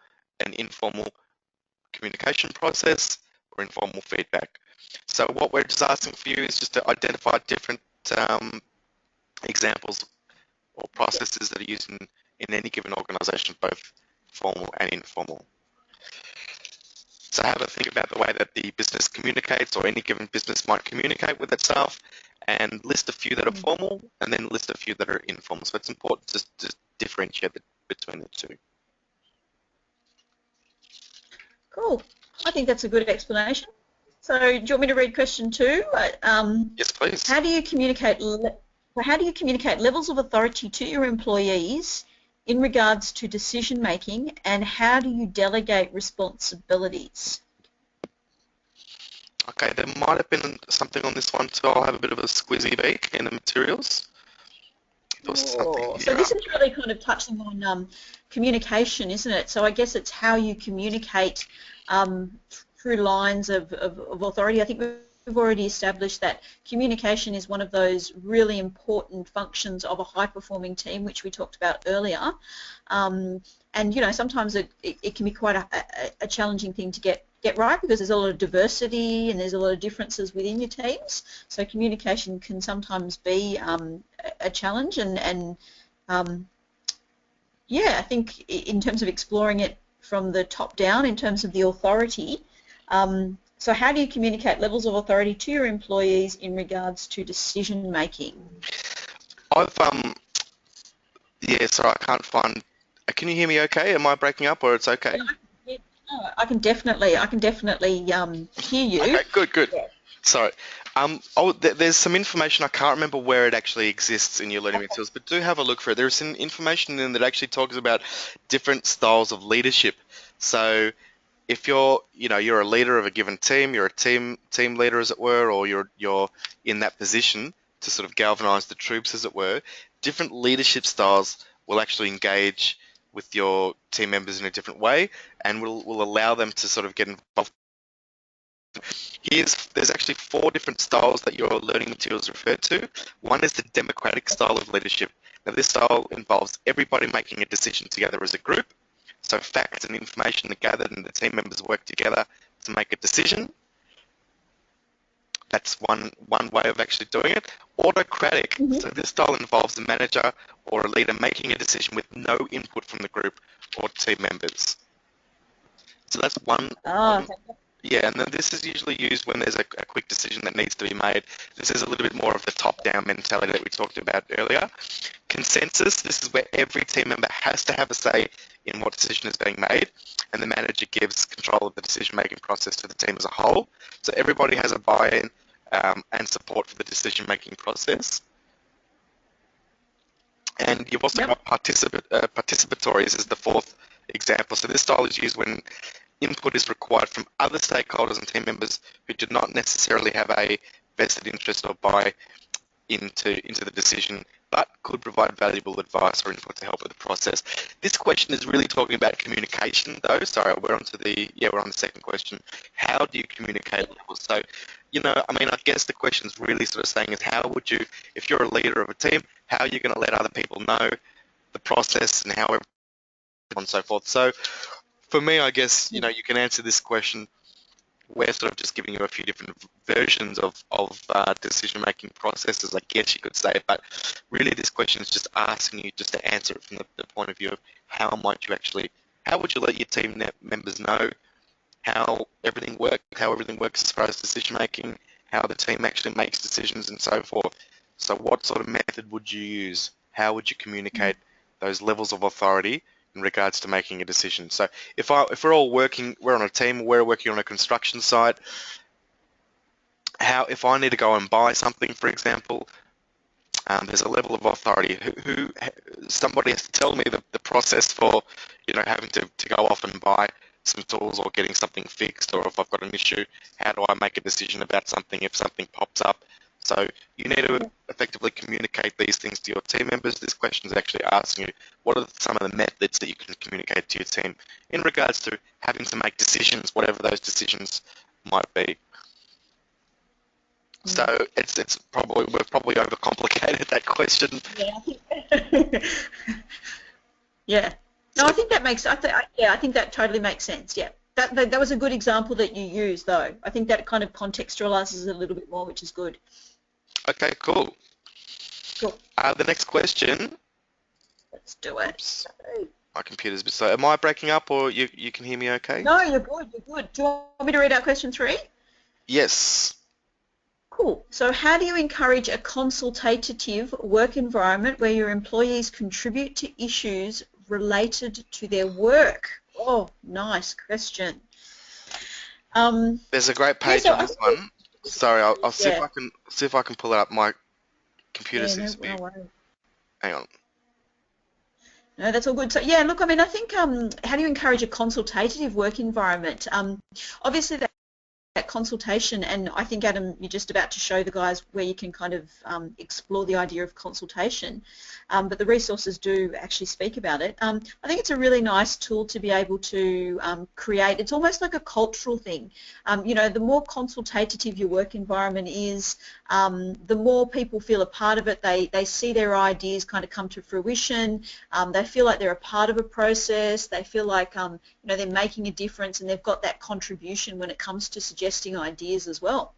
an informal communication process or informal feedback. So what we're just asking for you is just to identify different examples or processes that are used in any given organisation, both formal and informal. So have a think about the way that the business communicates, or any given business might communicate with itself, and list a few that are formal and then list a few that are informal. So it's important to differentiate between the two. cool. I think that's a good explanation. So do you want me to read question 2? Yes, please. How do you communicate levels of authority to your employees in regards to decision making, and how do you delegate responsibilities? Okay, there might have been something on this one too. I'll have a bit of a squizzy beak in the materials. So this is really kind of touching on communication, isn't it? So I guess it's how you communicate through lines of authority. I think we've already established that communication is one of those really important functions of a high-performing team, which we talked about earlier. And you know, sometimes it can be quite a challenging thing to get right, because there's a lot of diversity and there's a lot of differences within your teams. So communication can sometimes be a challenge, and Yeah, I think in terms of exploring it from the top down, in terms of the authority, so how do you communicate levels of authority to your employees in regards to decision making? I've yeah, sorry, I can't find. Can you hear me? Okay, am I breaking up, or it's okay? Yeah, yeah, no, I can definitely hear Okay, you. good, good. Yeah. Sorry. There's some information, I can't remember where it actually exists in your learning materials, but do have a look for it. There's some information in that actually talks about different styles of leadership. So if you're a leader of a given team, you're a team leader as it were, or you're in that position to sort of galvanize the troops as it were, different leadership styles will actually engage with your team members in a different way and will allow them to sort of get involved. There's actually four different styles that your learning materials refer to. One is the democratic style of leadership. Now, this style involves everybody making a decision together as a group. So facts and information are gathered and the team members work together to make a decision. That's one way of actually doing it. Autocratic. Hmm. So this style involves a manager or a leader making a decision with no input from the group or team members. So that's Ah, one. Yeah, and then this is usually used when there's a quick decision that needs to be made. This is a little bit more of the top-down mentality that we talked about earlier. Consensus, this is where every team member has to have a say in what decision is being made, and the manager gives control of the decision-making process to the team as a whole. So everybody has a buy-in and support for the decision-making process. And you've also yep. got participatory as the fourth example. So this style is used when input is required from other stakeholders and team members who do not necessarily have a vested interest or buy into the decision, but could provide valuable advice or input to help with the process. This question is really talking about communication, though. Sorry, we're on the second question. How do you communicate levels? So, I guess the question is really sort of saying is how would you, if you're a leader of a team, how are you going to let other people know the process and how everyone and so forth. So, for me, I guess you can answer this question. We're sort of just giving you a few different versions of decision-making processes, I guess you could say. But really, this question is just asking you just to answer it from the point of view of how would you let your team members know how everything works as far as decision-making, how the team actually makes decisions, and so forth. So, what sort of method would you use? How would you communicate those levels of authority in regards to making a decision? So, if we're all working, we're on a team, we're working on a construction site. If I need to go and buy something, for example, there's a level of authority. Somebody has to tell me the process for, having to go off and buy some tools or getting something fixed, or if I've got an issue, how do I make a decision about something if something pops up? So you need to effectively communicate these things to your team members. This question is actually asking you, what are some of the methods that you can communicate to your team in regards to having to make decisions, whatever those decisions might be. So we've probably overcomplicated that question. Yeah, I think yeah. No, So I think that makes. Yeah, I think that totally makes sense. Yeah, that was a good example that you used, though. I think that kind of contextualizes it a little bit more, which is good. okay, cool. Cool. The next question. Let's do it. Oops, my computer's a bit slow. Am I breaking up, or you can hear me okay? No, you're good. You're good. Do you want me to read out question 3? Yes. Cool. So how do you encourage a consultative work environment where your employees contribute to issues related to their work? Oh, nice question. There's a great Yeah, page so on I this think, one. Sorry, I'll yeah, see if I can pull it up. My computer yeah, seems no, to be. no worries. Hang on. No, that's all good. So yeah, look, I mean, I think how do you encourage a consultative work environment? Obviously, that consultation, and I think, Adam, you're just about to show the guys where you can kind of explore the idea of consultation, but the resources do actually speak about it. I think it's a really nice tool to be able to create. It's almost like a cultural thing. The more consultative your work environment is, the more people feel a part of it. They see their ideas kind of come to fruition. They feel like they're a part of a process. They feel like they're making a difference, and they've got that contribution when it comes to suggesting ideas as well.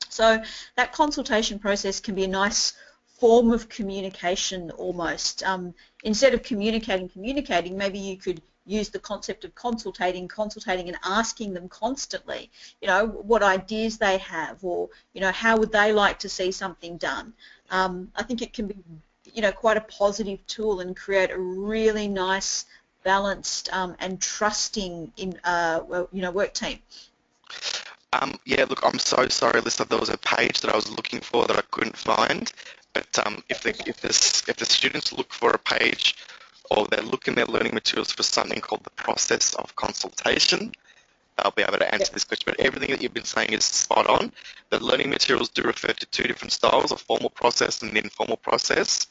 So that consultation process can be a nice form of communication almost. Instead of communicating, maybe you could use the concept of consultating and asking them constantly, what ideas they have, or, how would they like to see something done. I think it can be, quite a positive tool and create a really nice, balanced and trusting work team. Yeah, look, I'm so sorry, Lisa. There was a page that I was looking for that I couldn't find. But if the students look for a page, or they look in their learning materials for something called the process of consultation, they'll be able to answer Yep. this question. But everything that you've been saying is spot on. The learning materials do refer to two different styles: a formal process and an informal process.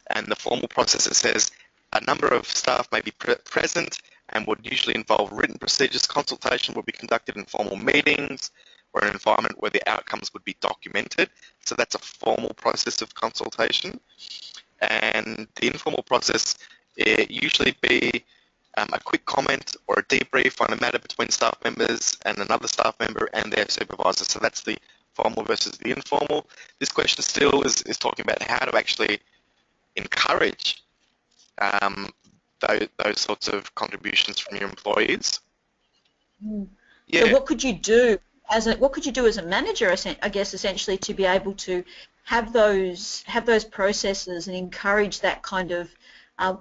And the formal process, it says a number of staff may be present and would usually involve written procedures. Consultation would be conducted in formal meetings or an environment where the outcomes would be documented. So that's a formal process of consultation. And the informal process, it usually be a quick comment or a debrief on a matter between staff members and another staff member and their supervisor. So that's the formal versus the informal. This question still is talking about how to actually encourage those sorts of contributions from your employees. So Yeah, what could you do as a manager, I guess, essentially, to be able to have those processes and encourage that kind of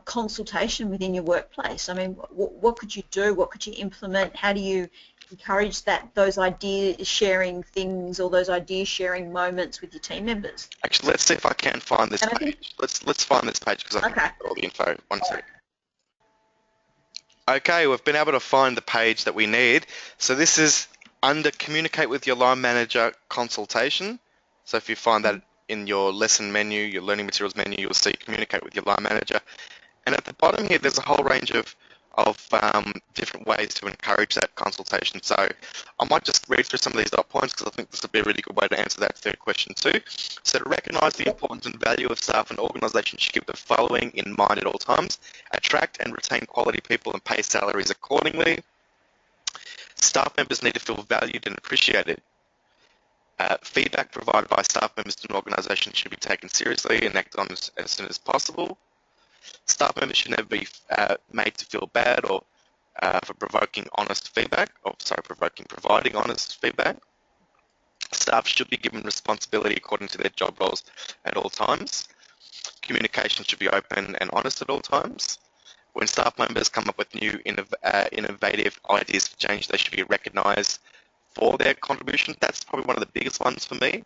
consultation within your workplace? I mean, what could you do? What could you implement? How do you encourage those idea sharing things, or those idea sharing moments with your team members? actually, let's see if I can find this And I think, page. Let's find this page because I can okay, get all the info. One sec. Okay, we've been able to find the page that we need. So this is under Communicate with your line manager consultation. So if you find that in your lesson menu, your learning materials menu, you'll see Communicate with your line manager. And at the bottom here, there's a whole range of different ways to encourage that consultation. So I might just read through some of these dot points because I think this would be a really good way to answer that third question too. So to recognise the importance and value of staff, and organisations should keep the following in mind at all times: attract and retain quality people and pay salaries accordingly. Staff members need to feel valued and appreciated. Feedback provided by staff members to an organisation should be taken seriously and acted on as soon as possible. Staff members should never be made to feel bad or for providing honest feedback. Staff should be given responsibility according to their job roles at all times. Communication should be open and honest at all times. When staff members come up with new innovative ideas for change, they should be recognised for their contribution. That's probably one of the biggest ones for me.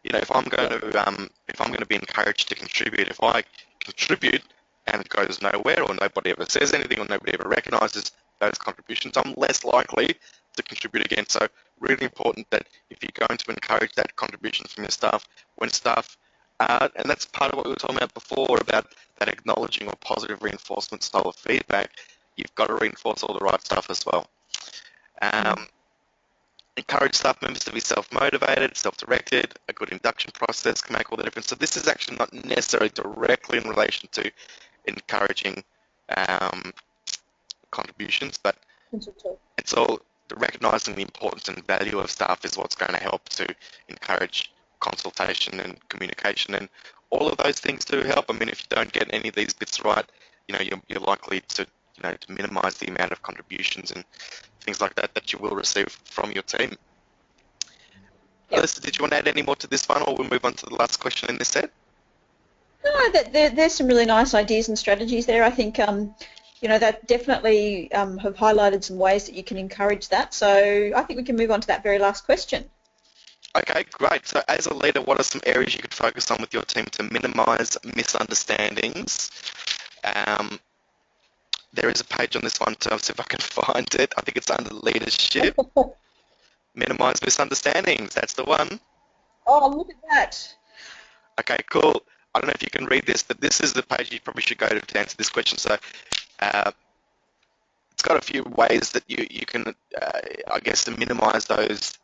If I'm going to be encouraged to contribute, if I contribute and it goes nowhere, or nobody ever says anything, or nobody ever recognises those contributions, I'm less likely to contribute again. So really important that if you're going to encourage that contribution from your staff, when staff, and that's part of what we were talking about before, about that acknowledging or positive reinforcement style of feedback, you've got to reinforce all the right stuff as well. Encourage staff members to be self-motivated, self-directed. A good induction process can make all the difference. So this is actually not necessarily directly in relation to encouraging contributions, but it's all recognising the importance and value of staff is what's going to help to encourage consultation and communication, and all of those things do help. I mean, if you don't get any of these bits right, you're likely to to minimise the amount of contributions and things like that you will receive from your team. Yep. Alyssa, did you want to add any more to this one, or we'll move on to the last question in this set? No, there's some really nice ideas and strategies there. I think that definitely have highlighted some ways that you can encourage that. So I think we can move on to that very last question. Okay, great. So as a leader, what are some areas you could focus on with your team to minimise misunderstandings? There is a page on this one too. I'll see if I can find it. I think it's under leadership. Minimise misunderstandings. That's the one. Oh, look at that. Okay, cool. I don't know if you can read this, but this is the page you probably should go to answer this question. So it's got a few ways that you can, I guess, to minimise those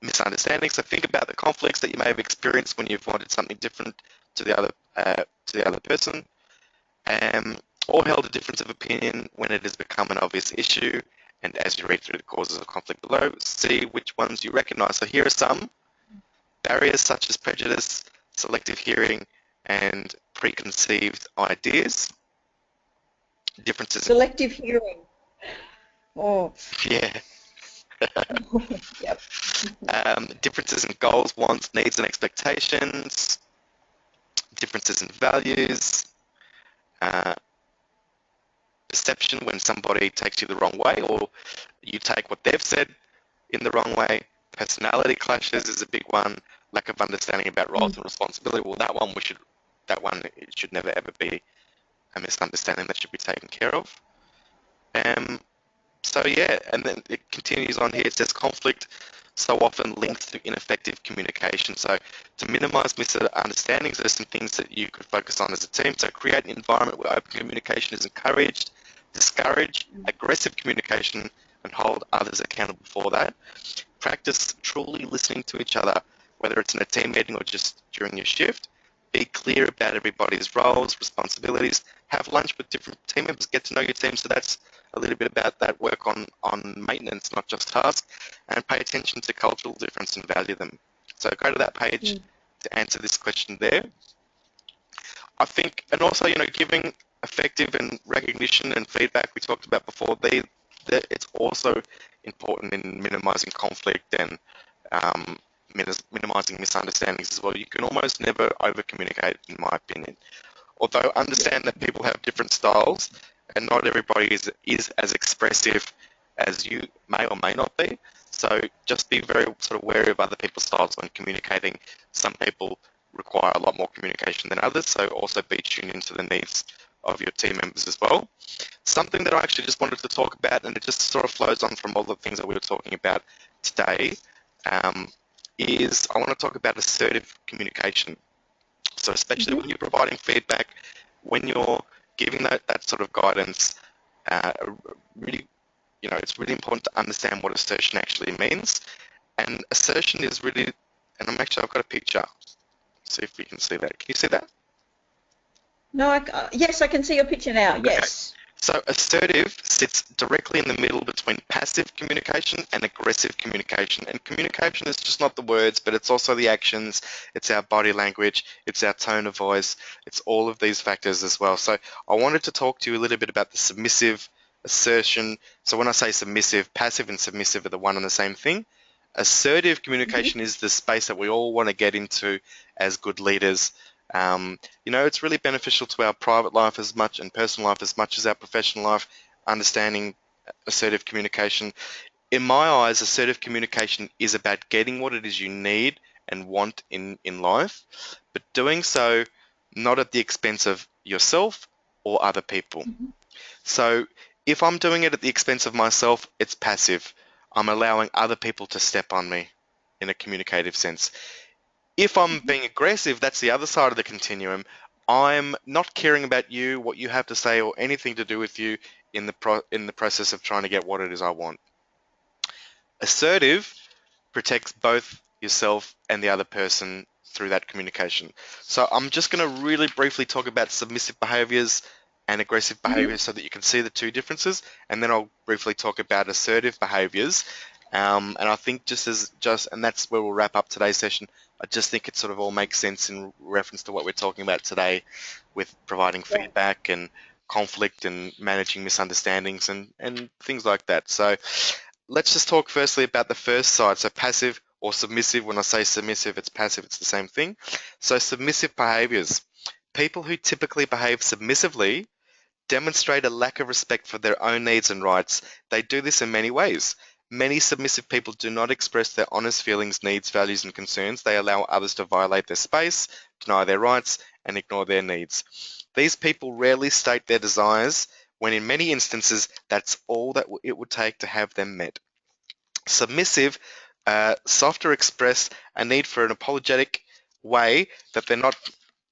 misunderstandings. So think about the conflicts that you may have experienced when you've wanted something different to the other person, or held a difference of opinion when it has become an obvious issue. And as you read through the causes of conflict below, see which ones you recognise. So here are some barriers such as prejudice, selective hearing, and preconceived ideas, differences in, Selective hearing. Oh, yeah, yep. differences in goals, wants, needs, and expectations, differences in values, uh, perception when somebody takes you the wrong way or you take what they've said in the wrong way. Personality clashes is a big one. Lack of understanding about roles Mm. and responsibility. Well, that one it should never ever be a misunderstanding that should be taken care of. Um, so yeah, and then it continues on here. It says conflict so often linked to ineffective communication. So to minimise misunderstandings, there's some things that you could focus on as a team. So create an environment where open communication is encouraged, discourage aggressive communication, and hold others accountable for that. Practice truly listening to each other, whether it's in a team meeting or just during your shift. Be clear about everybody's roles, responsibilities. Have lunch with different team members. Get to know your team. So that's a little bit about that work on maintenance, not just tasks. And pay attention to cultural difference and value them. So go to that page Mm. to answer this question there. I think, and also, giving effective and recognition and feedback we talked about before, it's also important in minimizing conflict and um, minimizing misunderstandings as well. You can almost never over communicate, in my opinion. Although Yeah. understand that people have different styles and not everybody is as expressive as you may or may not be. So just be very sort of wary of other people's styles when communicating. Some people require a lot more communication than others, so also be tuned into the needs of your team members as well. Something that I actually just wanted to talk about, and it just sort of flows on from all the things that we were talking about today, um, is I want to talk about assertive communication. So especially Mm-hmm. when you're providing feedback, when you're giving that sort of guidance, uh, really, it's really important to understand what assertion actually means. And assertion is really, and I've got a picture. See if we can see that. Can you see that? No, yes, I can see your picture now. Okay. Yes. So assertive sits directly in the middle between passive communication and aggressive communication. And communication is just not the words, but it's also the actions, it's our body language, it's our tone of voice, it's all of these factors as well. So I wanted to talk to you a little bit about the submissive assertion. So when I say submissive, passive and submissive are the one and the same thing. Assertive Mm-hmm. communication is the space that we all want to get into as good leaders. It's really beneficial to our private life as much and personal life as much as our professional life, understanding assertive communication. In my eyes, assertive communication is about getting what it is you need and want in life, but doing so not at the expense of yourself or other people. Mm-hmm. So if I'm doing it at the expense of myself, it's passive. I'm allowing other people to step on me in a communicative sense. If I'm Mm-hmm. being aggressive, that's the other side of the continuum. I'm not caring about you, what you have to say, or anything to do with you in the process of trying to get what it is I want. Assertive protects both yourself and the other person through that communication. So I'm just going to really briefly talk about submissive behaviors and aggressive Mm-hmm. behaviors so that you can see the two differences, and then I'll briefly talk about assertive behaviors. And I think and that's where we'll wrap up today's session. I just think it sort of all makes sense in reference to what we're talking about today with providing Yeah. feedback and conflict and managing misunderstandings and things like that. So let's just talk firstly about the first side. So passive or submissive. When I say submissive, it's passive. It's the same thing. So submissive behaviors. People who typically behave submissively demonstrate a lack of respect for their own needs and rights. They do this in many ways. Many submissive people do not express their honest feelings, needs, values, and concerns. They allow others to violate their space, deny their rights, and ignore their needs. These people rarely state their desires, when in many instances, that's all that it would take to have them met. Submissive, softer express a need for an apologetic way that they're not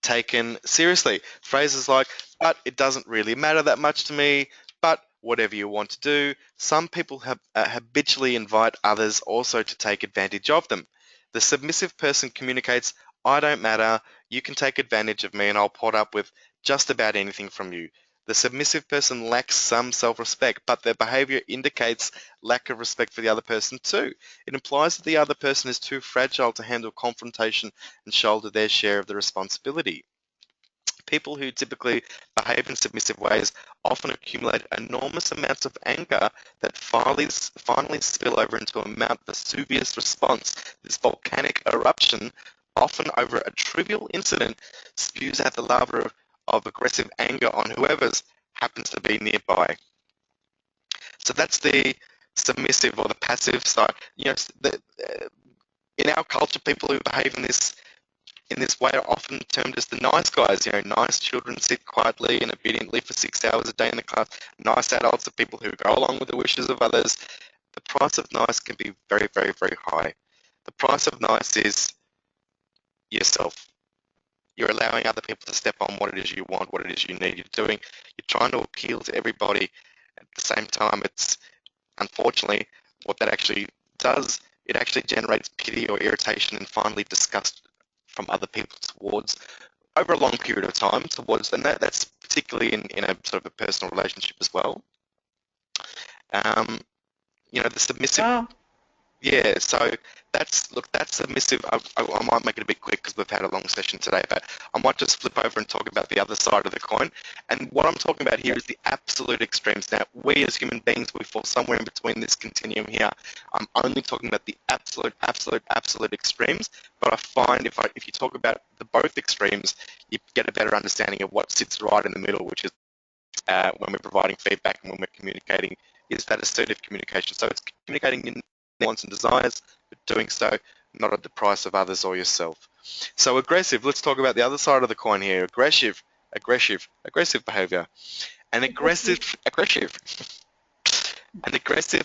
taken seriously. Phrases like, but it doesn't really matter that much to me, but whatever you want to do. Some people habitually invite others also to take advantage of them. The submissive person communicates, I don't matter, you can take advantage of me and I'll put up with just about anything from you. The submissive person lacks some self-respect, but their behavior indicates lack of respect for the other person too. It implies that the other person is too fragile to handle confrontation and shoulder their share of the responsibility. People who typically behave in submissive ways often accumulate enormous amounts of anger that finally spill over into a Mount Vesuvius response. This volcanic eruption, often over a trivial incident, spews out the lava of aggressive anger on whoever happens to be nearby. So that's the submissive or the passive side. In our culture, people who behave in this way are often termed as the nice guys. Nice children sit quietly and obediently for 6 hours a day in the class. Nice adults are people who go along with the wishes of others. The price of nice can be very, very, very high. The price of nice is yourself. You're allowing other people to step on what it is you want, what it is you need. You're trying to appeal to everybody. At the same time, it's unfortunately what that actually does. It actually generates pity or irritation and finally disgust from other people towards over a long period of time towards, and that's particularly in a sort of a personal relationship as well. The submissive. Wow. Yeah, so that's submissive. I might make it a bit quick because we've had a long session today, but I might just flip over and talk about the other side of the coin. And what I'm talking about here is the absolute extremes. Now, we as human beings, we fall somewhere in between this continuum here. I'm only talking about the absolute extremes, but I find if you talk about the both extremes, you get a better understanding of what sits right in the middle, which is when we're providing feedback and when we're communicating, is that assertive communication. So it's communicating in wants and desires, but doing so not at the price of others or yourself. So aggressive, let's talk about the other side of the coin here. Aggressive behavior. An aggressive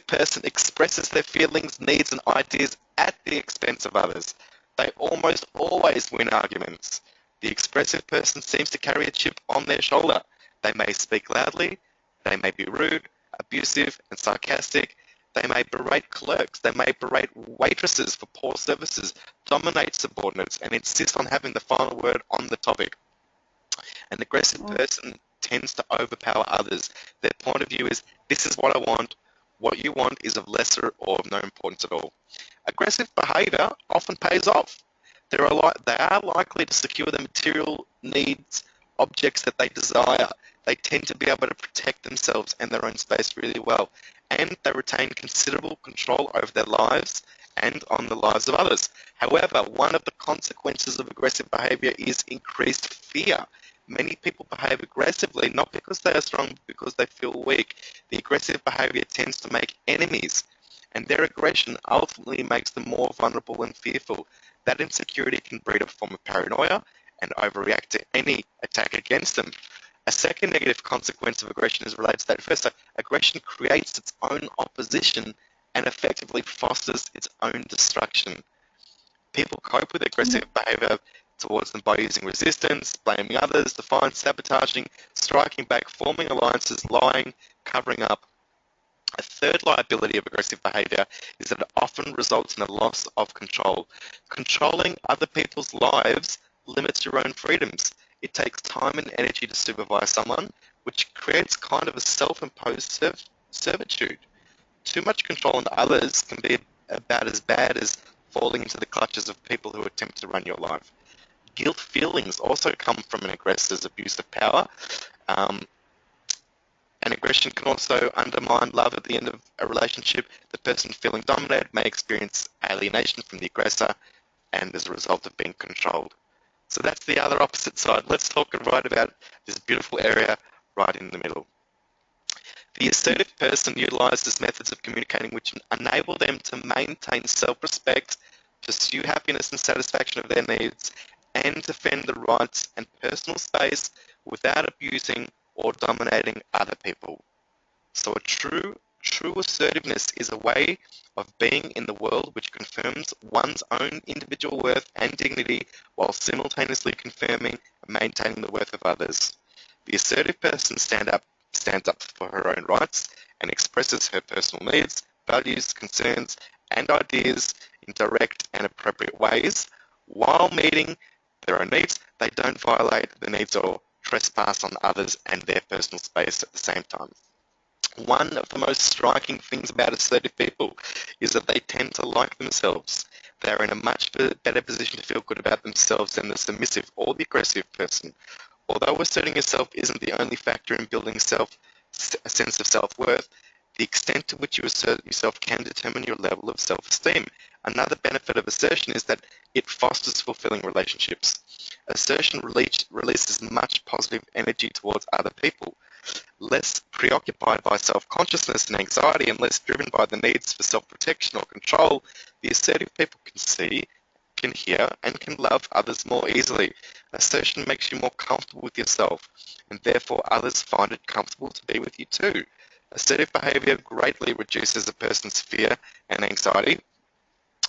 person expresses their feelings, needs, and ideas at the expense of others. They almost always win arguments. The expressive person seems to carry a chip on their shoulder. They may speak loudly, they may be rude, abusive, and sarcastic. They may berate clerks, they may berate waitresses for poor services, dominate subordinates, and insist on having the final word on the topic. An aggressive person tends to overpower others. Their point of view is, this is what I want. What you want is of lesser or of no importance at all. Aggressive behavior often pays off. They are likely to secure the material needs, objects that they desire. They tend to be able to protect themselves and their own space really well. And they retain considerable control over their lives and on the lives of others. However, one of the consequences of aggressive behavior is increased fear. Many people behave aggressively not because they are strong, but because they feel weak. The aggressive behavior tends to make enemies, and their aggression ultimately makes them more vulnerable and fearful. That insecurity can breed a form of paranoia and overreact to any attack against them. A second negative consequence of aggression is related to that first. So aggression creates its own opposition and effectively fosters its own destruction. People cope with aggressive behavior towards them by using resistance, blaming others, defiance, sabotaging, striking back, forming alliances, lying, covering up. A third liability of aggressive behavior is that it often results in a loss of control. Controlling other people's lives limits your own freedoms. It takes time and energy to supervise someone, which creates kind of a self-imposed servitude. Too much control on others can be about as bad as falling into the clutches of people who attempt to run your life. Guilt feelings also come from an aggressor's abuse of power. And aggression can also undermine love at the end of a relationship. The person feeling dominated may experience alienation from the aggressor and as a result of being controlled. So that's the other opposite side. Let's talk right about this beautiful area right in the middle. The assertive person utilizes methods of communicating which enable them to maintain self-respect, pursue happiness and satisfaction of their needs, and defend the rights and personal space without abusing or dominating other people. So a true assertiveness is a way of being in the world which confirms one's own individual worth and dignity while simultaneously confirming and maintaining the worth of others. The assertive person stands up for her own rights and expresses her personal needs, values, concerns, and ideas in direct and appropriate ways. While meeting their own needs, they don't violate the needs or trespass on others and their personal space at the same time. One of the most striking things about assertive people is that they tend to like themselves. They are in a much better position to feel good about themselves than the submissive or the aggressive person. Although asserting yourself isn't the only factor in building a sense of self-worth, the extent to which you assert yourself can determine your level of self-esteem. Another benefit of assertion is that it fosters fulfilling relationships. Assertion releases much positive energy towards other people. Less preoccupied by self-consciousness and anxiety and less driven by the needs for self-protection or control, the assertive people can see, can hear, and can love others more easily. Assertion makes you more comfortable with yourself, and therefore others find it comfortable to be with you too. Assertive behavior greatly reduces a person's fear and anxiety.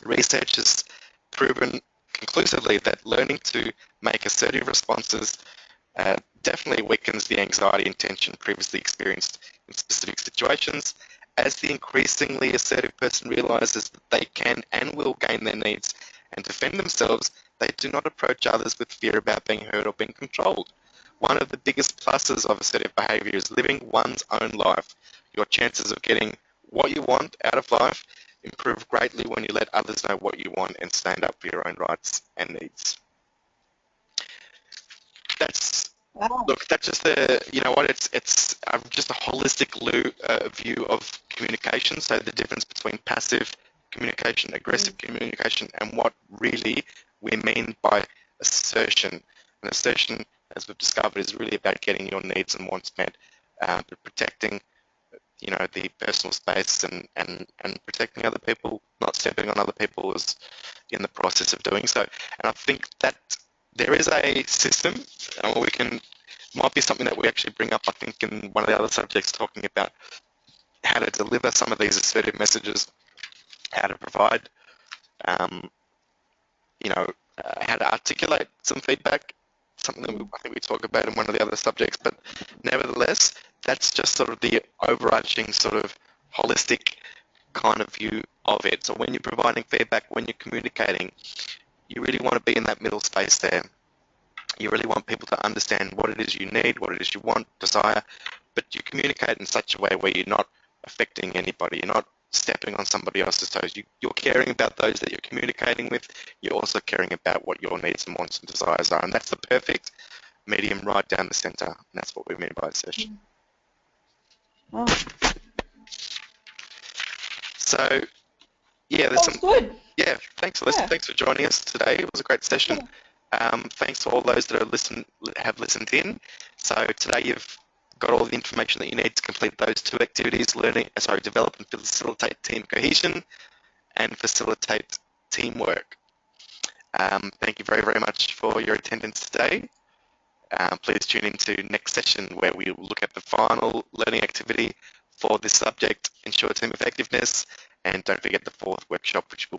Research has proven conclusively that learning to make assertive responses definitely weakens the anxiety and tension previously experienced in specific situations. As the increasingly assertive person realizes that they can and will gain their needs and defend themselves, they do not approach others with fear about being hurt or being controlled. One of the biggest pluses of assertive behavior is living one's own life. Your chances of getting what you want out of life improve greatly when you let others know what you want and stand up for your own rights and needs. That's Wow. Look, that's just the, you know what, it's just a holistic view of communication. So the difference between passive communication, aggressive communication, and what really we mean by assertion. And assertion, as we've discovered, is really about getting your needs and wants met, but protecting, you know, the personal space and protecting other people, not stepping on other people is in the process of doing so. And I think that there is a system, we can, might be something that we actually bring up, I think, in one of the other subjects, talking about how to deliver some of these assertive messages, how to provide, um, how to articulate some feedback, something that I think we talk about in one of the other subjects. But nevertheless, that's just sort of the overarching sort of holistic kind of view of it. So when you're providing feedback, when you're communicating, you really want to be in that middle space there. You really want people to understand what it is you need, what it is you want, desire, but you communicate in such a way where you're not affecting anybody. You're not stepping on somebody else's toes. You're caring about those that you're communicating with. You're also caring about what your needs and wants and desires are. And that's the perfect medium right down the center. And that's what we mean by assertion. Oh, So, yeah, that was good. Yeah, thanks, Alyssa. Yeah. Thanks for joining us today. It was a great session. Thanks to all those that have listened in. So today you've got all the information that you need to complete those two activities: develop and facilitate team cohesion, and facilitate teamwork. Thank you very, very much for your attendance today. Please tune into next session where we will look at the final learning activity for this subject, ensure team effectiveness, and don't forget the fourth workshop, which will be